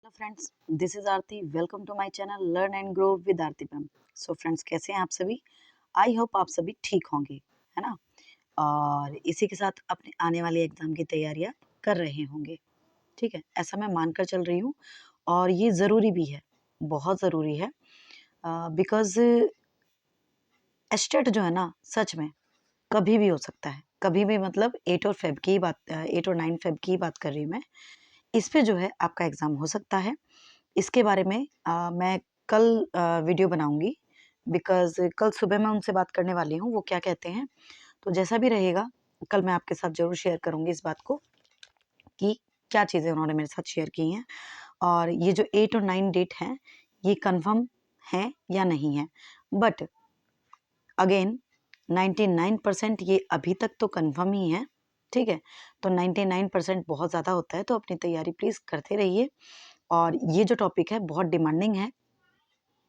Hello friends, this is Aarti. Welcome to my channel learn and grow with Aarti ma'am. So friends, कैसे हैं आप सभी? I hope आप सभी ठीक होंगे, है ना? और इसी के साथ अपने आने वाले एग्जाम की तैयारियां कर रहे होंगे। ठीक है, ऐसा मैं मानकर चल रही हूँ और ये ज़रूरी भी है, बहुत ज़रूरी है। बिकॉज एस्टेट जो है ना, सच में कभी भी हो सकता है, कभी भी। मतलब 8 और 9 फेब की बात कर रही हूँ मैं। इस पे जो है आपका एग्ज़ाम हो सकता है। इसके बारे में मैं कल वीडियो बनाऊँगी, बिकॉज़ कल सुबह मैं उनसे बात करने वाली हूँ, वो क्या कहते हैं। तो जैसा भी रहेगा, कल मैं आपके साथ ज़रूर शेयर करूँगी इस बात को कि क्या चीज़ें उन्होंने मेरे साथ शेयर की हैं। और ये जो 8 और 9 डेट हैं, ये कन्फर्म हैं या नहीं है। बट अगेन 99% ये अभी तक तो कन्फर्म ही है, ठीक है? तो 99% बहुत ज़्यादा होता है, तो अपनी तैयारी प्लीज़ करते रहिए। और ये जो टॉपिक है बहुत डिमांडिंग है।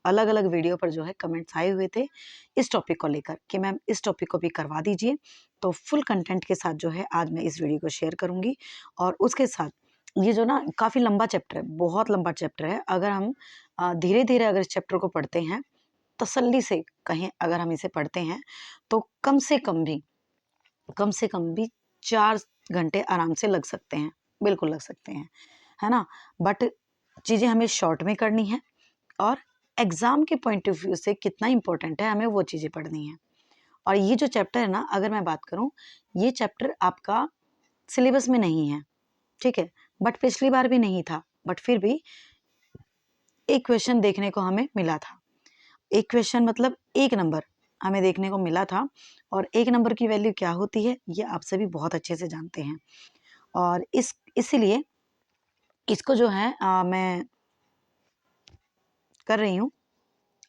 अलग-अलग वीडियो पर जो है कमेंट्स आए हुए थे इस टॉपिक को लेकर कि मैम इस टॉपिक को भी करवा दीजिए। तो फुल कंटेंट के साथ जो है आज मैं इस वीडियो को शेयर करूँगी। और उसके साथ ये जो ना काफ़ी लंबा चैप्टर है, बहुत लंबा चैप्टर है। अगर हम धीरे-धीरे अगर इस चैप्टर को पढ़ते हैं, तसल्ली से कहें अगर हम इसे पढ़ते हैं, तो कम से कम भी 4 घंटे आराम से लग सकते हैं, बिल्कुल लग सकते हैं, है ना? बट चीज़ें हमें शॉर्ट में करनी है और एग्ज़ाम के पॉइंट ऑफ व्यू से कितना इम्पोर्टेंट है, हमें वो चीज़ें पढ़नी है। और ये जो चैप्टर है ना, अगर मैं बात करूँ, ये चैप्टर आपका सिलेबस में नहीं है, ठीक है? बट पिछली बार भी नहीं था, बट फिर भी एक क्वेश्चन देखने को हमें मिला था। एक क्वेश्चन मतलब 1 नंबर हमें देखने को मिला था। और 1 नंबर की वैल्यू क्या होती है, ये आप सभी बहुत अच्छे से जानते हैं। और इसीलिए इसको जो है मैं कर रही हूँ,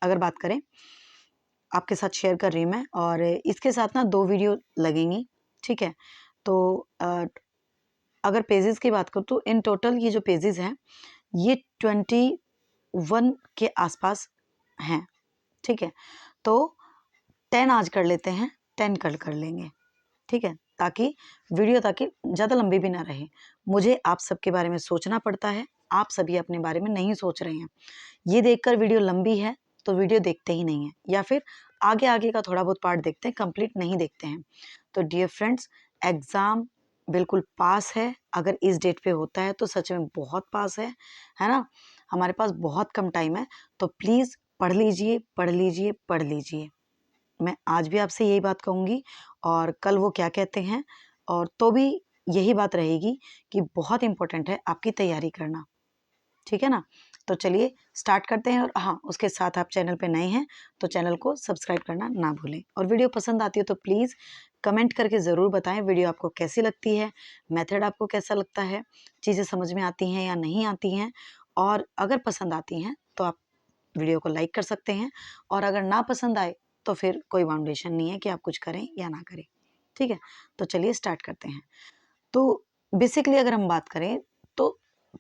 अगर बात करें, आपके साथ शेयर कर रही हूँ मैं। और इसके साथ ना 2 वीडियो लगेंगी, ठीक है? तो अगर पेजेज़ की बात करूँ तो इन टोटल ये जो पेजेज़ हैं, ये 21 के आसपास हैं, ठीक है? तो 10 आज कर लेते हैं, 10 कल कर लेंगे, ठीक है? ताकि ज़्यादा लंबी भी ना रहे। मुझे आप सबके बारे में सोचना पड़ता है, आप सभी अपने बारे में नहीं सोच रहे हैं। ये देखकर वीडियो लंबी है, तो वीडियो देखते ही नहीं हैं, या फिर आगे-आगे का थोड़ा बहुत पार्ट देखते हैं, कंप्लीट नहीं देखते हैं। तो डियर फ्रेंड्स, एग्ज़ाम बिल्कुल पास है। अगर इस डेट पे होता है तो सच में बहुत पास है ना? हमारे पास बहुत कम टाइम है, तो प्लीज़ पढ़ लीजिए, पढ़ लीजिए, पढ़ लीजिए। मैं आज भी आपसे यही बात कहूँगी और कल वो क्या कहते हैं, और तो भी यही बात रहेगी कि बहुत इम्पोर्टेंट है आपकी तैयारी करना, ठीक है ना? तो चलिए स्टार्ट करते हैं। और हाँ, उसके साथ आप चैनल पे नए हैं तो चैनल को सब्सक्राइब करना ना भूलें। और वीडियो पसंद आती है तो प्लीज़ कमेंट करके ज़रूर बताएं वीडियो आपको कैसी लगती है, मेथड आपको कैसा लगता है, चीज़ें समझ में आती हैं या नहीं आती हैं। और अगर पसंद आती हैं तो आप वीडियो को लाइक कर सकते हैं, और अगर ना पसंद आए तो फिर कोई बाउंडेशन नहीं है कि आप कुछ करें या ना करें, ठीक है? तो चलिए स्टार्ट करते हैं। तो बेसिकली अगर हम बात करें तो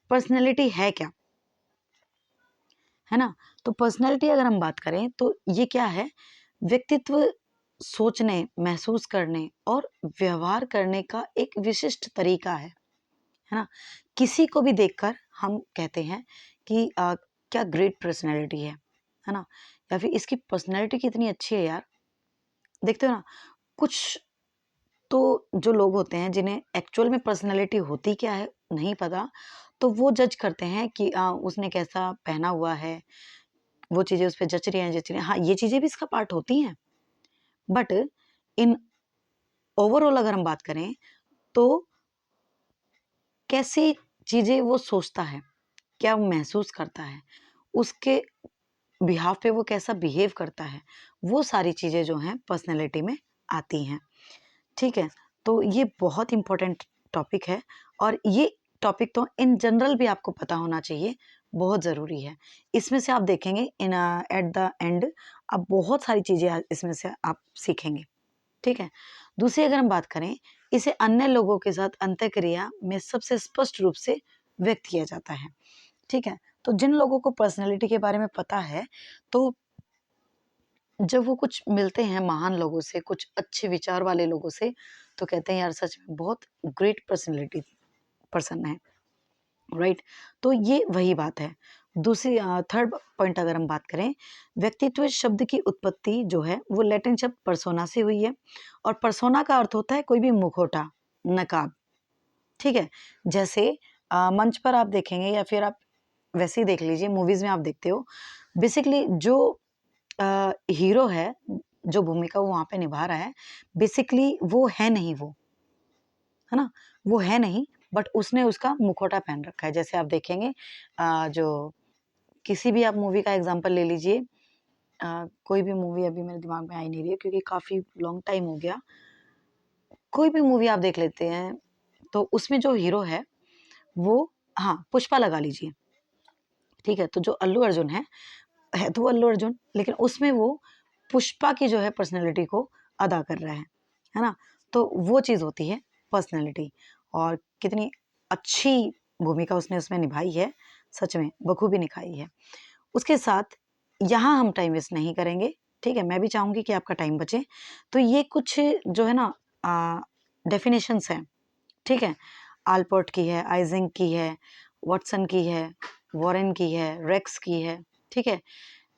पर्सनैलिटी है क्या? है ना? तो पर्सनैलिटी अगर हम बात करें तो ये क्या है? व्यक्तित्व सोचने, महसूस करने और व्यवहार करने का एक विशिष्ट तरीका है ना? किसी को भी देखकर हम कहते हैं कि क्या ग्रेट पर्सनैलिटी है ना? या फिर इसकी पर्सनैलिटी कितनी अच्छी है यार। देखते हो ना, कुछ तो जो लोग होते हैं जिन्हें एक्चुअल में पर्सनैलिटी होती क्या है नहीं पता, तो वो जज करते हैं कि उसने कैसा पहना हुआ है, वो चीज़ें उस पे जच रही हैं, जच रही हैं। हाँ, ये चीज़ें भी इसका पार्ट होती हैं। बट इन ओवरऑल अगर हम बात करें तो कैसी चीज़ें वो सोचता है, क्या वो महसूस करता है, उसके बिहाफ़ पे वो कैसा बिहेव करता है, वो सारी चीज़ें जो हैं पर्सनैलिटी में आती हैं, ठीक है? तो ये बहुत इम्पोर्टेंट टॉपिक है। और ये टॉपिक तो इन जनरल भी आपको पता होना चाहिए, बहुत ज़रूरी है। इसमें से आप देखेंगे एट द एंड आप बहुत सारी चीज़ें इसमें से आप सीखेंगे, ठीक है? दूसरी अगर हम बात करें, इसे अन्य लोगों के साथ अंतःक्रिया में सबसे स्पष्ट रूप से व्यक्त किया जाता है, ठीक है? तो जिन लोगों को पर्सनैलिटी के बारे में पता है, तो जब वो कुछ मिलते हैं महान लोगों से, कुछ अच्छे विचार वाले लोगों से, तो कहते हैं यार सच में बहुत ग्रेट पर्सनैलिटी पर्सन है। राइट। तो ये वही बात है। दूसरी थर्ड पॉइंट अगर हम बात करें, व्यक्तित्व शब्द की उत्पत्ति जो है वो लैटिन शब्द पर्सोना से हुई है, और पर्सोना का अर्थ होता है कोई भी मुखौटा, नकाब। ठीक है, जैसे मंच पर आप देखेंगे या फिर आप वैसे ही देख लीजिए, मूवीज में आप देखते हो, बेसिकली जो हीरो है, जो भूमिका वो वहां पे निभा रहा है, बेसिकली वो है नहीं, वो है ना, वो है नहीं, बट उसने उसका मुखौटा पहन रखा है। जैसे आप देखेंगे जो किसी भी आप मूवी का एग्जांपल ले लीजिए, कोई भी मूवी अभी मेरे दिमाग में आ ही नहीं रही है क्योंकि काफ़ी लॉन्ग टाइम हो गया। कोई भी मूवी आप देख लेते हैं तो उसमें जो हीरो है वो, हाँ, पुष्पा लगा लीजिए, ठीक है, तो जो अल्लू अर्जुन है तो वो अल्लू अर्जुन, लेकिन उसमें वो पुष्पा की जो है पर्सनैलिटी को अदा कर रहा है ना। तो वो चीज़ होती है पर्सनैलिटी, और कितनी अच्छी भूमिका उसने उसमें निभाई है, सच में बखूबी निभाई है। उसके साथ यहाँ हम टाइम वेस्ट नहीं करेंगे, ठीक है, मैं भी चाहूँगी कि आपका टाइम बचे। तो ये कुछ जो है ना डेफिनेशंस हैं, ठीक है, आलपोर्ट की है, आइजिंग की है, वॉटसन की है, वॉरेन की है, रेक्स की है, ठीक है।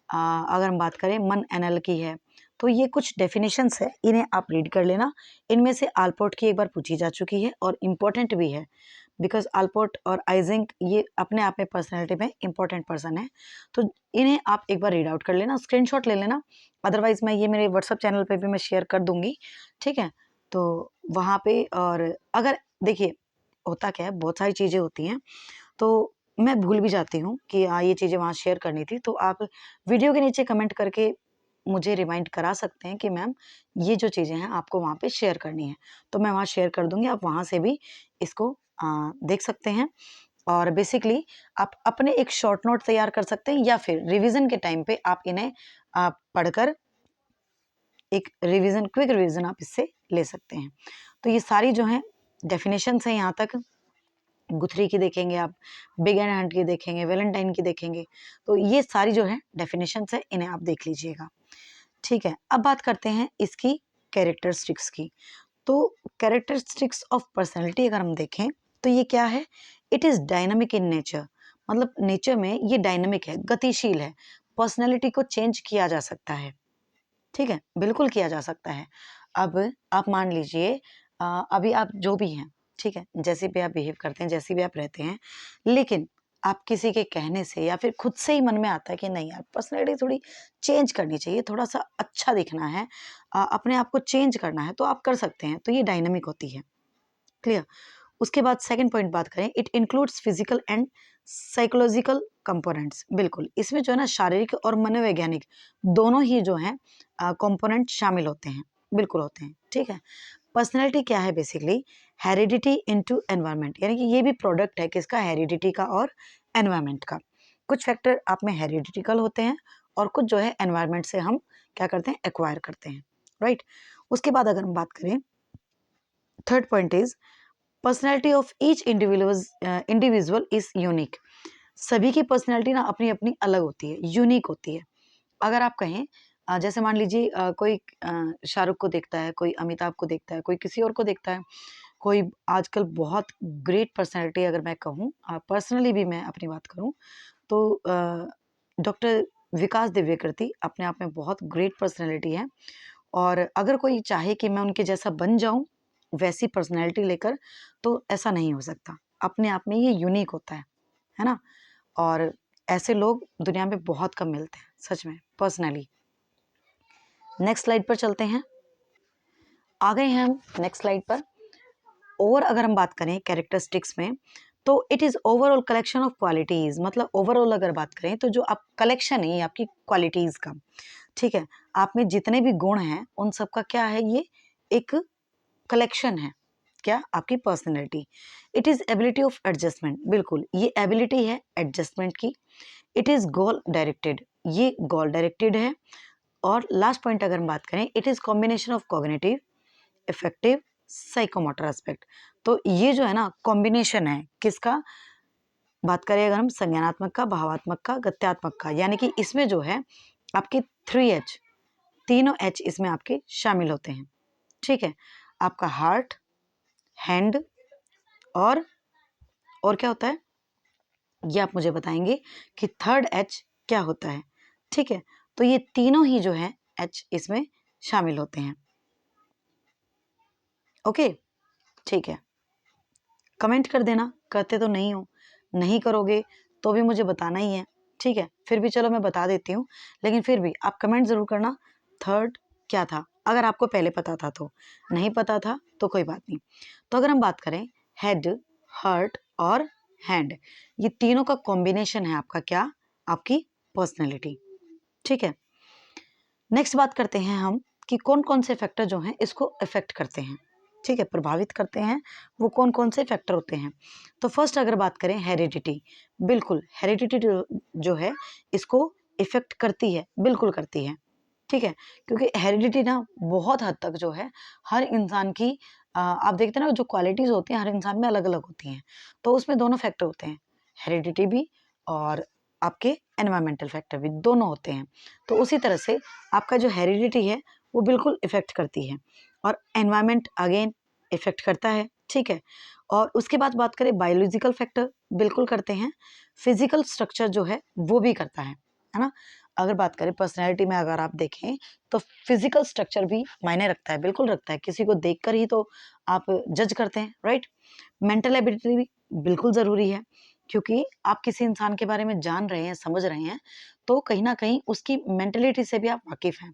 अगर हम बात करें मन एनल की है, तो ये कुछ डेफिनेशंस है, इन्हें आप रीड कर लेना। इनमें से आलपोर्ट की एक बार पूछी जा चुकी है और इम्पोर्टेंट भी है, बिकॉज आलपोर्ट और आइजिंग ये अपने आप में पर्सनैलिटी में इंपॉर्टेंट पर्सन है। तो इन्हें आप एक बार रीड आउट कर लेना, स्क्रीनशॉट ले लेना, अदरवाइज मैं ये मेरे व्हाट्सअप चैनल पे भी मैं शेयर कर दूंगी, ठीक है। तो वहाँ पे, और अगर देखिए होता क्या है, बहुत सारी चीज़ें होती हैं तो मैं भूल भी जाती हूँ कि ये चीज़ें वहाँ शेयर करनी थी, तो आप वीडियो के नीचे कमेंट करके मुझे रिमाइंड करा सकते हैं कि मैम ये जो चीज़ें हैं आपको वहाँ पे शेयर करनी है, तो मैं वहाँ शेयर कर दूंगी, आप वहाँ से भी इसको देख सकते हैं। और बेसिकली आप अपने एक शॉर्ट नोट तैयार कर सकते हैं, या फिर रिवीजन के टाइम पे आप इन्हें पढ़कर एक रिवीजन, क्विक रिवीजन आप इससे ले सकते हैं। तो ये सारी जो हैं डेफिनेशंस हैं, यहाँ तक गुथरी की देखेंगे आप, बिग एंड हंट की देखेंगे, वैलेंटाइन की देखेंगे, तो ये सारी जो है डेफिनेशंस है, इन्हें आप देख लीजिएगा, ठीक है। अब बात करते हैं इसकी कैरेक्टरिस्टिक्स की। तो कैरेक्टरिस्टिक्स ऑफ पर्सनैलिटी अगर हम देखें तो ये क्या है, it is dynamic in nature, मतलब नेचर में ये डायनामिक है, गतिशील है, पर्सनैलिटी को चेंज किया जा सकता है, ठीक है, बिल्कुल किया जा सकता है। अब आप मान लीजिए अभी आप जो भी हैं, ठीक है, जैसे भी आप बिहेव करते हैं, जैसे भी आप रहते हैं, लेकिन आप किसी के कहने से या फिर खुद से ही मन में आता है कि नहीं यार, पर्सनैलिटी थोड़ी चेंज करनी चाहिए, थोड़ा सा अच्छा दिखना है, अपने आप को चेंज करना है, तो आप कर सकते हैं, तो ये डायनामिक होती है, क्लियर। उसके बाद सेकंड पॉइंट बात करें, it includes physical and psychological components, बिल्कुल इसमें जो है ना शारीरिक और मनोवैज्ञानिक दोनों ही जो हैं कंपोनेंट शामिल होते हैं, बिल्कुल होते हैं, ठीक है। पर्सनैलिटी क्या है, बेसिकली हेरिडिटी इनटू एनवायरनमेंट, यानी कि ये भी प्रोडक्ट है किसका, हेरिडिटी का और एनवायरनमेंट का। कुछ फैक्टर आप में हेरिडिटिकल होते हैं और कुछ जो है एनवायरनमेंट से हम क्या करते हैं, एक्वायर करते हैं, राइट। उसके बाद अगर हम बात करें, third point is personality of each individual is unique. सभी की पर्सनैलिटी ना अपनी अपनी अलग होती है, यूनिक होती है। अगर आप कहें जैसे मान लीजिए कोई शाहरुख को देखता है, कोई अमिताभ को देखता है, कोई किसी और को देखता है, कोई आजकल बहुत ग्रेट पर्सनैलिटी, अगर मैं कहूँ पर्सनली भी मैं अपनी बात करूँ तो डॉक्टर विकास दिव्यकृति अपने आप में बहुत ग्रेट पर्सनैलिटी है, और अगर कोई चाहे कि मैं उनके जैसा बन जाऊं वैसी पर्सनैलिटी लेकर, तो ऐसा नहीं हो सकता, अपने आप में ये यूनिक होता है ना। और ऐसे लोग दुनिया में बहुत कम मिलते हैं, सच में, पर्सनली। नेक्स्ट स्लाइड पर चलते हैं, आ गए हैं हम नेक्स्ट स्लाइड पर। और अगर हम बात करें कैरेक्टरिस्टिक्स में, तो it is overall collection of qualities, मतलब ओवरऑल अगर बात करें तो जो आप कलेक्शन है आपकी क्वालिटीज़ का, ठीक है, आप में जितने भी गुण हैं उन सब का क्या है, ये एक कलेक्शन है, क्या, आपकी personality. It is ability of adjustment, बिल्कुल ये एबिलिटी है एडजस्टमेंट की। इट इज़ गोल डायरेक्टेड, ये गोल डायरेक्टेड है। और लास्ट पॉइंट अगर हम बात करें, it is combination of cognitive, effective, psychomotor aspect. तो ये जो है ना कॉम्बिनेशन है किसका, बात करें अगर हम संज्ञानात्मक का, भावात्मक का, गत्यात्मक का, यानी कि इसमें जो है आपके 3H, तीनों H इसमें आपके शामिल होते हैं, ठीक है। आपका हार्ट, हैंड, और क्या होता है, ये आप मुझे बताएंगे कि थर्ड एच क्या होता है। ठीक है, तो ये तीनों ही जो है एच इसमें शामिल होते हैं। ओके, ठीक है, कमेंट कर देना, करते तो नहीं हो, नहीं करोगे तो भी मुझे बताना ही है। ठीक है, फिर भी चलो मैं बता देती हूँ, लेकिन फिर भी आप कमेंट ज़रूर करना थर्ड क्या था, अगर आपको पहले पता था तो। नहीं पता था तो कोई बात नहीं। तो अगर हम बात करें हेड, हार्ट और हैंड, ये तीनों का कॉम्बिनेशन है आपका क्या, आपकी पर्सनैलिटी। ठीक है, नेक्स्ट बात करते हैं हम कि कौन कौन से फैक्टर जो हैं इसको इफेक्ट करते हैं। ठीक है, प्रभावित करते हैं, वो कौन कौन से फैक्टर होते हैं। तो फर्स्ट अगर बात करें हेरिडिटी, बिल्कुल हेरिडिटी जो है इसको इफेक्ट करती है, बिल्कुल करती है। ठीक है, क्योंकि हेरिडिटी ना बहुत हद तक जो है हर इंसान की आप देखते हैं ना जो क्वालिटीज होती हैं हर इंसान में अलग अलग होती हैं, तो उसमें दोनों फैक्टर होते हैं, हेरिडिटी भी और आपके एनवायरमेंटल फैक्टर भी, दोनों होते हैं। तो उसी तरह से आपका जो हेरिडिटी है वो बिल्कुल इफेक्ट करती है, और एनवायरमेंट अगेन इफेक्ट करता है। ठीक है, और उसके बाद बात करें बायोलॉजिकल फैक्टर, बिल्कुल करते हैं। फिजिकल स्ट्रक्चर जो है वो भी करता है ना। अगर बात करें पर्सनैलिटी में, अगर आप देखें तो फिजिकल स्ट्रक्चर भी मायने रखता है, बिल्कुल रखता है, किसी को देखकर ही तो आप जज करते हैं, राइट। मेंटल एबिलिटी भी बिल्कुल ज़रूरी है, क्योंकि आप किसी इंसान के बारे में जान रहे हैं, समझ रहे हैं, तो कहीं ना कहीं उसकी मेंटलिटी से भी आप वाकिफ हैं।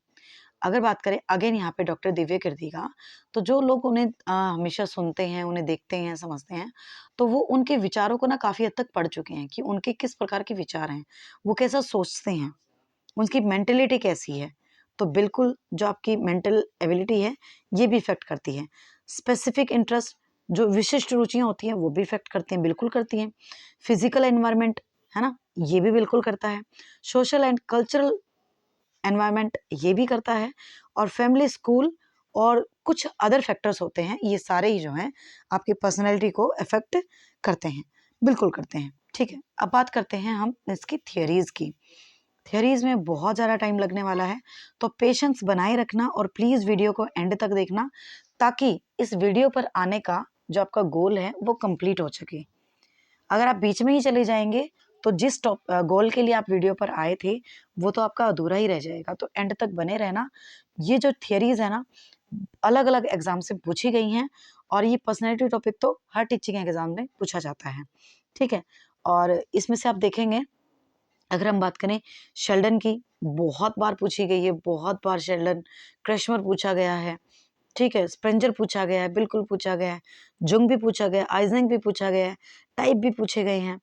अगर बात करें अगेन यहाँ पे डॉक्टर दिव्य कीर्ति का, तो जो लोग उन्हें हमेशा सुनते हैं, उन्हें देखते हैं, समझते हैं, तो वो उनके विचारों को ना काफ़ी हद तक पढ़ चुके हैं कि उनके किस प्रकार के विचार हैं, वो कैसा सोचते हैं, उनकी मेंटलिटी कैसी है। तो बिल्कुल जो आपकी मेंटल एबिलिटी है ये भी इफेक्ट करती है। स्पेसिफिक इंटरेस्ट, जो विशिष्ट रुचियां होती हैं वो भी इफेक्ट करती हैं, बिल्कुल करती हैं। फिजिकल एनवायरनमेंट है ना, ये भी बिल्कुल करता है। सोशल एंड कल्चरल एनवायरनमेंट ये भी करता है, और फैमिली, स्कूल और कुछ अदर फैक्टर्स होते हैं, ये सारे ही जो हैं आपकी पर्सनैलिटी को अफेक्ट करते हैं, बिल्कुल करते हैं। ठीक है, अब बात करते हैं हम इसकी थियरीज की। थियरीज में बहुत ज़्यादा टाइम लगने वाला है, तो पेशेंस बनाए रखना और प्लीज़ वीडियो को एंड तक देखना, ताकि इस वीडियो पर आने का जो आपका गोल है वो कंप्लीट हो सके। अगर आप बीच में ही चले जाएंगे तो जिस गोल के लिए आप वीडियो पर आए थे वो तो आपका अधूरा ही रह जाएगा। तो एंड तक बने रहना। ये जो थियरीज है ना अलग अलग एग्जाम से पूछी गई हैं, और ये पर्सनैलिटी टॉपिक तो हर टीचिंग एग्जाम में पूछा जाता है। ठीक है, और इसमें से आप देखेंगे अगर हम बात करें शेल्डन की, बहुत बार पूछी गई है, बहुत बार शेल्डन, क्रैशमर पूछा गया है। ठीक है, स्प्रेंजर पूछा गया है, बिल्कुल पूछा गया है, जुंग भी पूछा गया है, आइजनग भी पूछा गया है, टाइप भी पूछे गए हैं।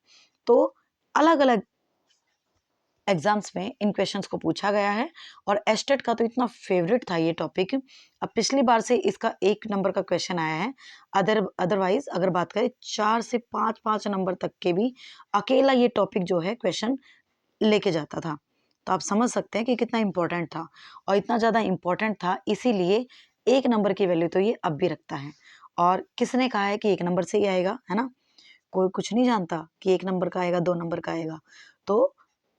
तो अलग अलग एग्जाम्स में इन क्वेश्चंस को पूछा गया है, और एस्टेट का तो इतना फेवरेट था ये टॉपिक। अब पिछली बार से इसका 1 नंबर का क्वेश्चन आया है, अदरवाइज अगर बात करें 4 से 5 नंबर तक के भी अकेला ये टॉपिक जो है क्वेश्चन लेके जाता था। तो आप समझ सकते हैं कि कितना इम्पोर्टेंट था, और इतना ज़्यादा इम्पोर्टेंट था इसीलिए 1 नंबर की वैल्यू तो ये अब भी रखता है। और किसने कहा है कि 1 नंबर से ही आएगा, है ना। कोई कुछ नहीं जानता कि 1 नंबर का आएगा, 2 नंबर का आएगा। तो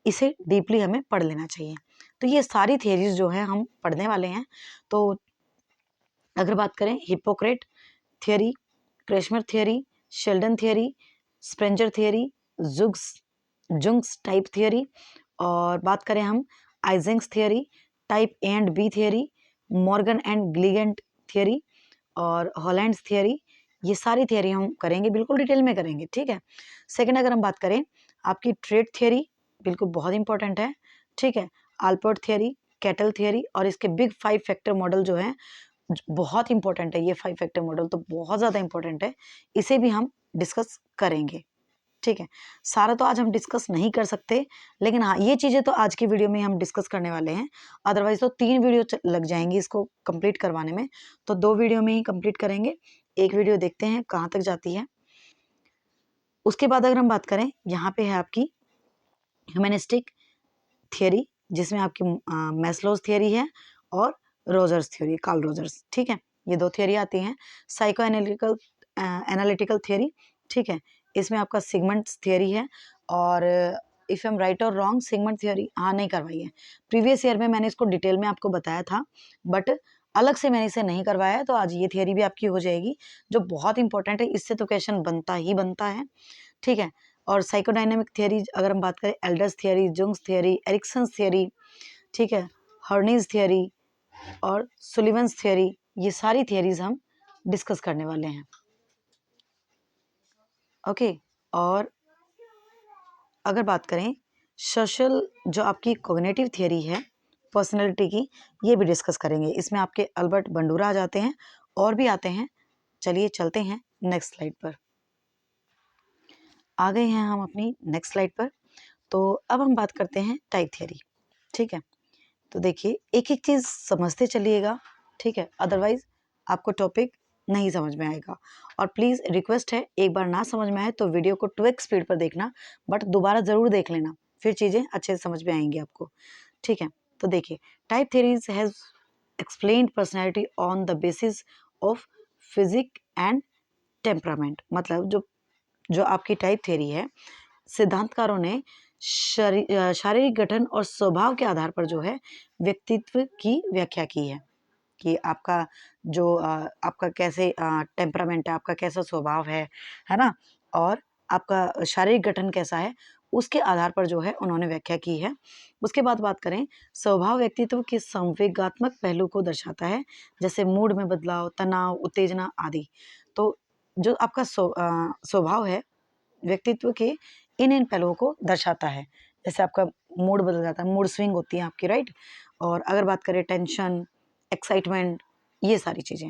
इसे डीपली हमें पढ़ लेना चाहिए। तो ये सारी थियरीज जो है हम पढ़ने वाले हैं। तो अगर बात करें Hippocrates theory, Kretschmer theory, Sheldon theory, Spranger theory, Jung's Jung's type theory, और बात करें हम Eysenck's theory, type A and B theory, Morgan and ग्लीगेंट थियरी, और हॉलैंड्स थियरी, ये सारी थियरी हम करेंगे, बिल्कुल डिटेल में करेंगे। ठीक है, सेकंड अगर हम बात करें आपकी ट्रेड थियरी, बिल्कुल बहुत इंपॉर्टेंट है। ठीक है, आल्पर्ट थियरी, कैटल थियरी, और इसके बिग 5 फैक्टर मॉडल जो है बहुत इंपॉर्टेंट है। ये 5 फैक्टर मॉडल तो बहुत ज़्यादा इंपॉर्टेंट है, इसे भी हम डिस्कस करेंगे। ठीक है, सारा तो आज हम डिस्कस नहीं कर सकते, लेकिन हाँ ये चीज़ें तो आज की वीडियो में हम डिस्कस करने वाले हैं। अदरवाइज तो 3 वीडियो लग जाएंगी इसको कंप्लीट करवाने में, तो 2 वीडियो में ही कंप्लीट करेंगे। एक वीडियो देखते हैं कहाँ तक जाती है। उसके बाद अगर हम बात करें, यहाँ पे है आपकी ह्यूमनिस्टिक थियरी, जिसमें आपकी मैस्लोज थियरी है और रोजर्स थियरी, कार्ल रोजर्स। ठीक है, ये 2 थियरी आती हैं। साइको एनालिटिकल थियरी, ठीक है, इसमें आपका सिगमंड्स थियरी है, और इफ एम राइट और रॉन्ग सिगमंड थियरी हाँ नहीं करवाई है। प्रीवियस ईयर में मैंने इसको डिटेल में आपको बताया था, बट अलग से मैंने इसे नहीं करवाया है, तो आज ये थियरी भी आपकी हो जाएगी, जो बहुत इंपॉर्टेंट है, इससे तो क्वेश्चन बनता ही बनता है। ठीक है, और साइकोडायनेमिक थियरी अगर हम बात करें, Adler's theory, Jung's theory, Erikson's theory, ठीक है, हर्नीज थियरी और सुलिवन्स थियरी, ये सारी थियरीज हम डिस्कस करने वाले हैं। ओके, और अगर बात करें सोशल, जो आपकी कॉग्निटिव थियरी है पर्सनैलिटी की, ये भी डिस्कस करेंगे। इसमें आपके अल्बर्ट बंडूरा आ जाते हैं और भी आते हैं। चलिए चलते हैं नेक्स्ट स्लाइड पर। आ गए हैं हम अपनी नेक्स्ट स्लाइड पर। तो अब हम बात करते हैं टाइप थियरी, ठीक है। तो देखिए एक एक चीज़ समझते चलिएगा, ठीक है, अदरवाइज आपको टॉपिक नहीं समझ में आएगा। और प्लीज़ रिक्वेस्ट है, एक बार ना समझ में आए तो वीडियो को 2x स्पीड पर देखना, बट दोबारा ज़रूर देख लेना, फिर चीज़ें अच्छे से समझ में आएंगी आपको, ठीक है। तो देखिए type theories has explained personality on the basis of physique and temperament. मतलब जो आपकी टाइप थ्योरी है, सिद्धांतकारों ने शारीरिक गठन और स्वभाव के आधार पर जो है व्यक्तित्व की व्याख्या की है कि आपका जो आपका कैसे टेम्परामेंट है, आपका कैसा स्वभाव है ना, और आपका शारीरिक गठन कैसा है, उसके आधार पर जो है उन्होंने व्याख्या की है। उसके बाद बात करें, स्वभाव व्यक्तित्व के संवेगात्मक पहलू को दर्शाता है, जैसे मूड में बदलाव, तनाव, उत्तेजना आदि। तो जो आपका स्वभाव है व्यक्तित्व के इन पहलुओं को दर्शाता है। जैसे आपका मूड बदल जाता है, मूड स्विंग होती है आपकी, राइट। और अगर बात करें टेंशन, एक्साइटमेंट, ये सारी चीज़ें,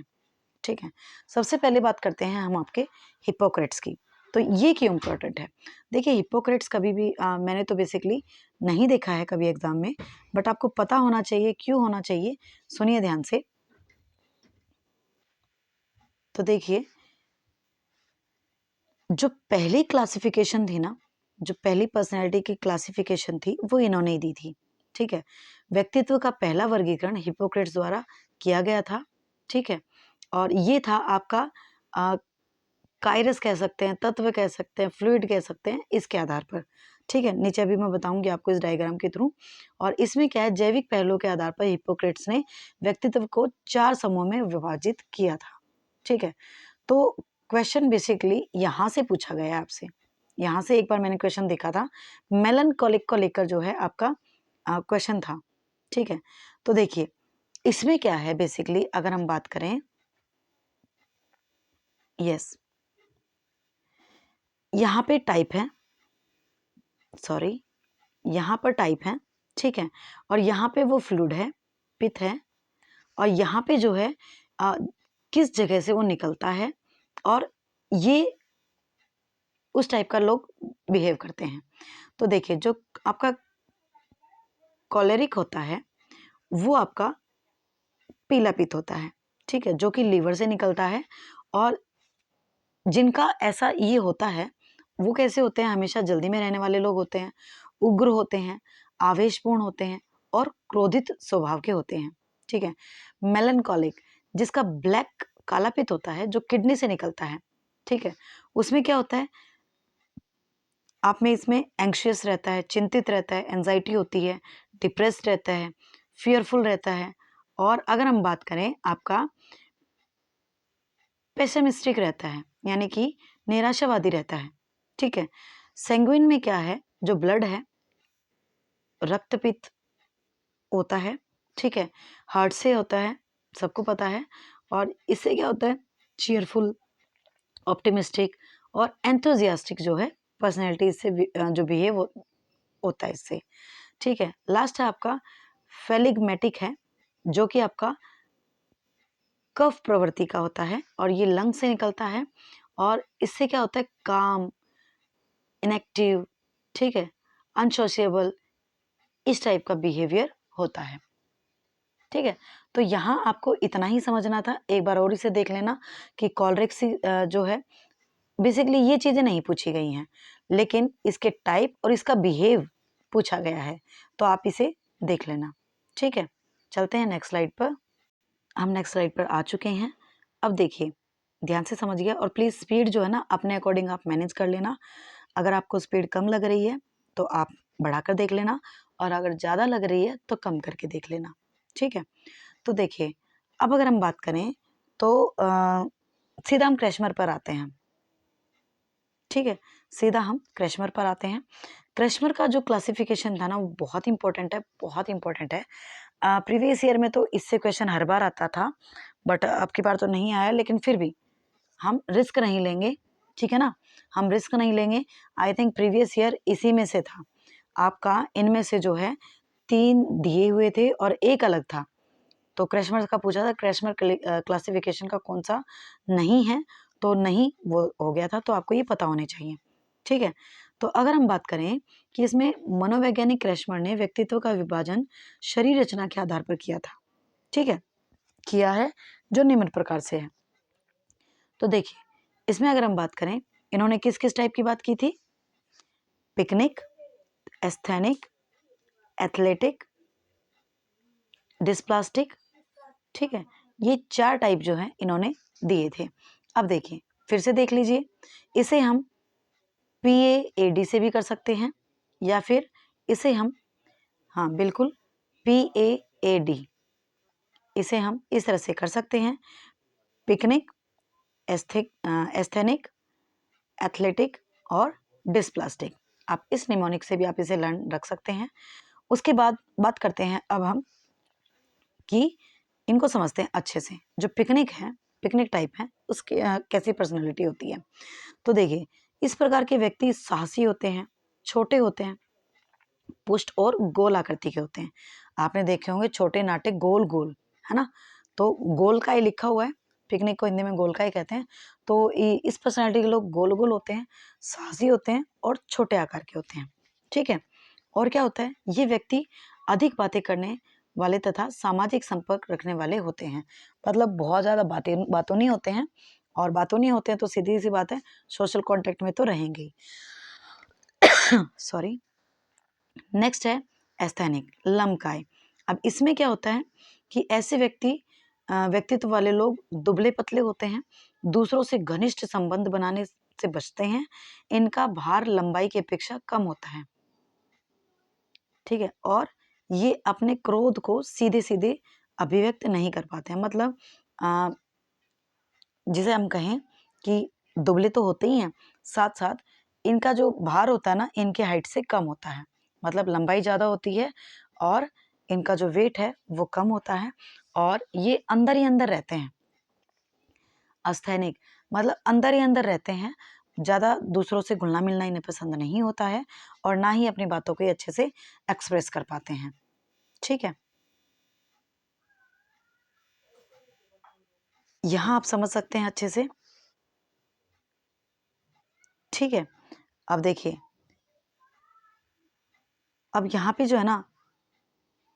ठीक है। सबसे पहले बात करते हैं हम आपके हिपोक्रेट्स की। तो ये क्यों इम्पोर्टेंट है? देखिए हिपोक्रेट्स कभी भी मैंने तो बेसिकली नहीं देखा है कभी एग्जाम में, बट आपको पता होना चाहिए। क्यों होना चाहिए? सुनिए ध्यान से। तो देखिए जो पहली क्लासिफिकेशन थी ना, जो पहली पर्सनैलिटी की क्लासिफिकेशन थी, वो इन्होंने ही दी थी, ठीक है। व्यक्तित्व का पहला वर्गीकरण हिपोक्रेट्स द्वारा किया गया था, ठीक है। और ये था आपका काइरस कह सकते हैं, तत्व कह सकते हैं, फ्लूइड कह सकते हैं, इसके आधार पर, ठीक है। नीचे अभी मैं बताऊंगी आपको इस डायग्राम के थ्रू। और इसमें क्या है, जैविक पहलुओं के आधार पर हिपोक्रेट्स ने व्यक्तित्व को 4 समूह में विभाजित किया था, ठीक है। तो क्वेश्चन बेसिकली यहाँ से पूछा गया है आपसे। यहाँ से एक बार मैंने क्वेश्चन देखा था, मेलनकोलिक को लेकर जो है आपका क्वेश्चन था, ठीक है। तो देखिए इसमें क्या है बेसिकली, अगर हम बात करें, यस, यहाँ पे टाइप है, सॉरी, यहाँ पर टाइप है, ठीक है। और यहाँ पे वो फ्लूइड है, पित्त है, और यहाँ पे जो है किस जगह से वो निकलता है, और ये उस टाइप का लोग बिहेव करते हैं। तो देखिए जो आपका कॉलेरिक होता है वो आपका पीला पित्त होता है, ठीक है, जो कि लीवर से निकलता है। और जिनका ऐसा ये होता है वो कैसे होते हैं, हमेशा जल्दी में रहने वाले लोग होते हैं, उग्र होते हैं, आवेशपूर्ण होते हैं और क्रोधित स्वभाव के होते हैं, ठीक है। मेलनकॉलिक, जिसका ब्लैक काला पित्त होता है, जो किडनी से निकलता है, ठीक है, उसमें क्या होता है, आप में इसमें एंग्शियस रहता है, चिंतित रहता है, एंजाइटी होती है, डिप्रेस्ड रहता है, फियरफुल रहता है। और अगर हम बात करें आपका पेसिमिस्टिक रहता है, यानी कि निराशावादी रहता है, ठीक है। सैंग्विन में क्या है, जो ब्लड है, रक्तपित्त होता है, ठीक है, हार्ट से होता है, सबको पता है। और इससे क्या होता है, चीयरफुल, ऑप्टिमिस्टिक और एंथुजियास्टिक जो है पर्सनैलिटी से जो बिहेव होता है इससे, ठीक है। लास्ट है आपका फेलिग्मेटिक है, जो कि आपका कफ प्रवृत्ति का होता है और ये लंग से निकलता है। और इससे क्या होता है, काम, इनएक्टिव, ठीक है, अनसोशिएबल, इस टाइप का बिहेवियर होता है, ठीक है। तो यहाँ आपको इतना ही समझना था। एक बार और इसे देख लेना कि कॉलरिक्स जो है, बेसिकली ये चीज़ें नहीं पूछी गई हैं, लेकिन इसके टाइप और इसका बिहेव पूछा गया है, तो आप इसे देख लेना, ठीक है। चलते हैं नेक्स्ट स्लाइड पर। हम नेक्स्ट स्लाइड पर आ चुके हैं। अब देखिए ध्यान से समझिए, और प्लीज़ स्पीड जो है ना अपने अकॉर्डिंग आप मैनेज कर लेना। अगर आपको स्पीड कम लग रही है तो आप बढ़ाकर देख लेना, और अगर ज़्यादा लग रही है तो कम करके देख लेना, ठीक है। तो देखिए अब अगर हम बात करें तो सीधा हम क्रेशमर पर आते हैं, ठीक है। सीधा हम क्रैशमर पर आते हैं। क्रैशमर का जो क्लासिफिकेशन था ना वो बहुत इंपॉर्टेंट है, बहुत इंपॉर्टेंट है। प्रीवियस ईयर में तो इससे क्वेश्चन हर बार आता था, बट अब की बार तो नहीं आया, लेकिन फिर भी हम रिस्क नहीं लेंगे, ठीक है ना, हम रिस्क नहीं लेंगे। आई थिंक प्रीवियस ईयर इसी में से था आपका, इनमें से जो है 3 दिए हुए थे और एक अलग था। तो क्रैशमर का पूछा था, क्रैशमर क्लासिफिकेशन का कौन सा नहीं है, तो नहीं वो हो गया था, तो आपको ये पता होने चाहिए, ठीक है। तो अगर हम बात करें कि इसमें मनोवैज्ञानिक क्रैशमर ने व्यक्तित्व का विभाजन शरीर रचना के आधार पर किया था, ठीक है, किया है, जो निम्न प्रकार से है। तो देखिए इसमें अगर हम बात करें, इन्होंने किस किस टाइप की बात की थी, पिकनिक, एस्थेनिक, एथलेटिक, डिस्प्लास्टिक, ठीक है, ये 4 टाइप जो है इन्होंने दिए थे। अब देखिए फिर से देख लीजिए, इसे हम PAAD से भी कर सकते हैं, या फिर इसे हम, हाँ बिल्कुल, PAAD, इसे हम इस तरह से कर सकते हैं, पिकनिक, एस्थेनिक, एथलेटिक और डिस्प्लास्टिक। आप इस निमोनिक से भी आप इसे लर्न रख सकते हैं। उसके बाद बात करते हैं अब हम कि इनको समझते हैं अच्छे से। जो पिकनिक है, पिकनिक टाइप है, उसकी कैसी पर्सनैलिटी होती है। तो देखिए इस प्रकार के व्यक्ति साहसी होते हैं, छोटे होते हैं, पुष्ट और गोल आकृति के होते हैं। आपने देखे होंगे छोटे नाटे गोल गोल, है ना, तो गोल का ही लिखा हुआ है, पिकनिक को हिंदी में गोल का ही कहते हैं। तो इस पर्सनैलिटी के लोग गोल गोल होते हैं, साहसी होते हैं और छोटे आकार के होते हैं, ठीक है। और क्या होता है, ये व्यक्ति अधिक बातें करने वाले तथा सामाजिक संपर्क रखने वाले होते हैं। मतलब बहुत ज़्यादा बातों नहीं होते हैं, और बातों नहीं होते हैं तो सीधी सी बात है, सोशल कॉन्टेक्ट में तो रहेंगे ही। सॉरी। नेक्स्ट है एस्थेनिक, लंबकाय। अब इसमें क्या होता है कि ऐसे व्यक्तित्व वाले लोग दुबले पतले होते हैं, दूसरों से घनिष्ठ संबंध बनाने से बचते हैं, इनका भार लंबाई की अपेक्षा कम होता है, ठीक है, और ये अपने क्रोध को सीधे सीधे अभिव्यक्त नहीं कर पाते हैं। मतलब जिसे हम कहें कि दुबले तो होते ही हैं, साथ साथ इनका जो भार होता है ना, इनके हाइट से कम होता है। मतलब लंबाई ज़्यादा होती है और इनका जो वेट है वो कम होता है, और ये अंदर ही अंदर रहते हैं। अस्थेनिक मतलब अंदर ही अंदर रहते हैं, ज़्यादा दूसरों से घुलना मिलना इन्हें पसंद नहीं होता है, और ना ही अपनी बातों को अच्छे से एक्सप्रेस कर पाते हैं, ठीक है। यहाँ आप समझ सकते हैं अच्छे से, ठीक है। अब देखिए, अब यहाँ पे जो है ना,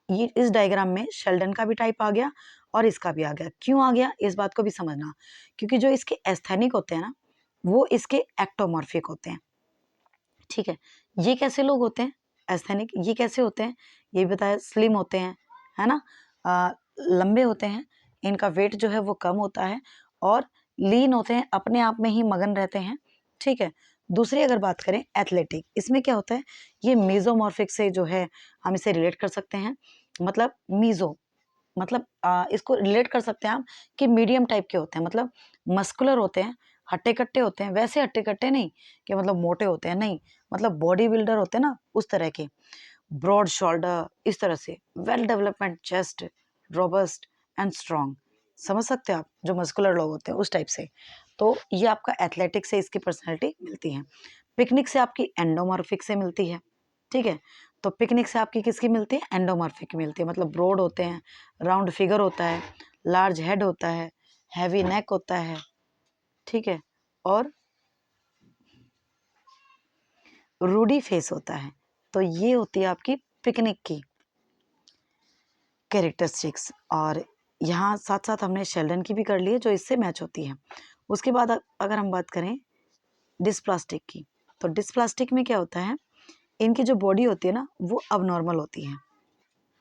ये इस डायग्राम में शेल्डन का भी टाइप आ गया और इसका भी आ गया। क्यों आ गया, इस बात को भी समझना, क्योंकि जो इसके एस्थेनिक होते हैं ना, वो इसके एक्टोमॉर्फिक होते हैं, ठीक है। ये कैसे लोग होते हैं एस्थेनिक, ये कैसे होते हैं, ये भी बताया, स्लिम होते हैं, है ना, लंबे होते हैं, इनका वेट जो है वो कम होता है, और लीन होते हैं, अपने आप में ही मगन रहते हैं, ठीक है। दूसरी अगर बात करें एथलेटिक, इसमें क्या होता है, ये मेजोमॉर्फिक से जो है हम इसे रिलेट कर सकते हैं। मतलब मीजो मतलब इसको रिलेट कर सकते हैं आप कि मीडियम टाइप के होते हैं, मतलब मस्कुलर होते हैं, हट्टे कट्टे होते हैं, वैसे हट्टे कट्टे नहीं कि मतलब मोटे होते हैं, नहीं, मतलब बॉडी बिल्डर होते हैं ना उस तरह के, ब्रॉड शोल्डर, इस तरह से, well development chest, robust and strong, समझ सकते हैं आप, जो मस्कुलर लोग होते हैं उस टाइप से। तो ये आपका एथलेटिक से इसकी पर्सनैलिटी मिलती है। पिकनिक से आपकी एंडोमॉर्फिक से मिलती है, ठीक है। तो पिकनिक से आपकी किसकी मिलती है, एंडोमॉर्फिक मिलती है, मतलब ब्रॉड होते हैं, राउंड फिगर होता है, लार्ज हेड होता है, हैवी नेक होता है, ठीक है, और रूडी फेस होता है। तो ये होती है आपकी पिकनिक की कैरेक्टरिस्टिक्स। और यहाँ साथ साथ हमने शेल्डन की भी कर ली है, जो इससे मैच होती है। उसके बाद अगर हम बात करें डिस्प्लास्टिक की, तो डिस्प्लास्टिक में क्या होता है, इनकी जो बॉडी होती है ना वो अबनॉर्मल होती है,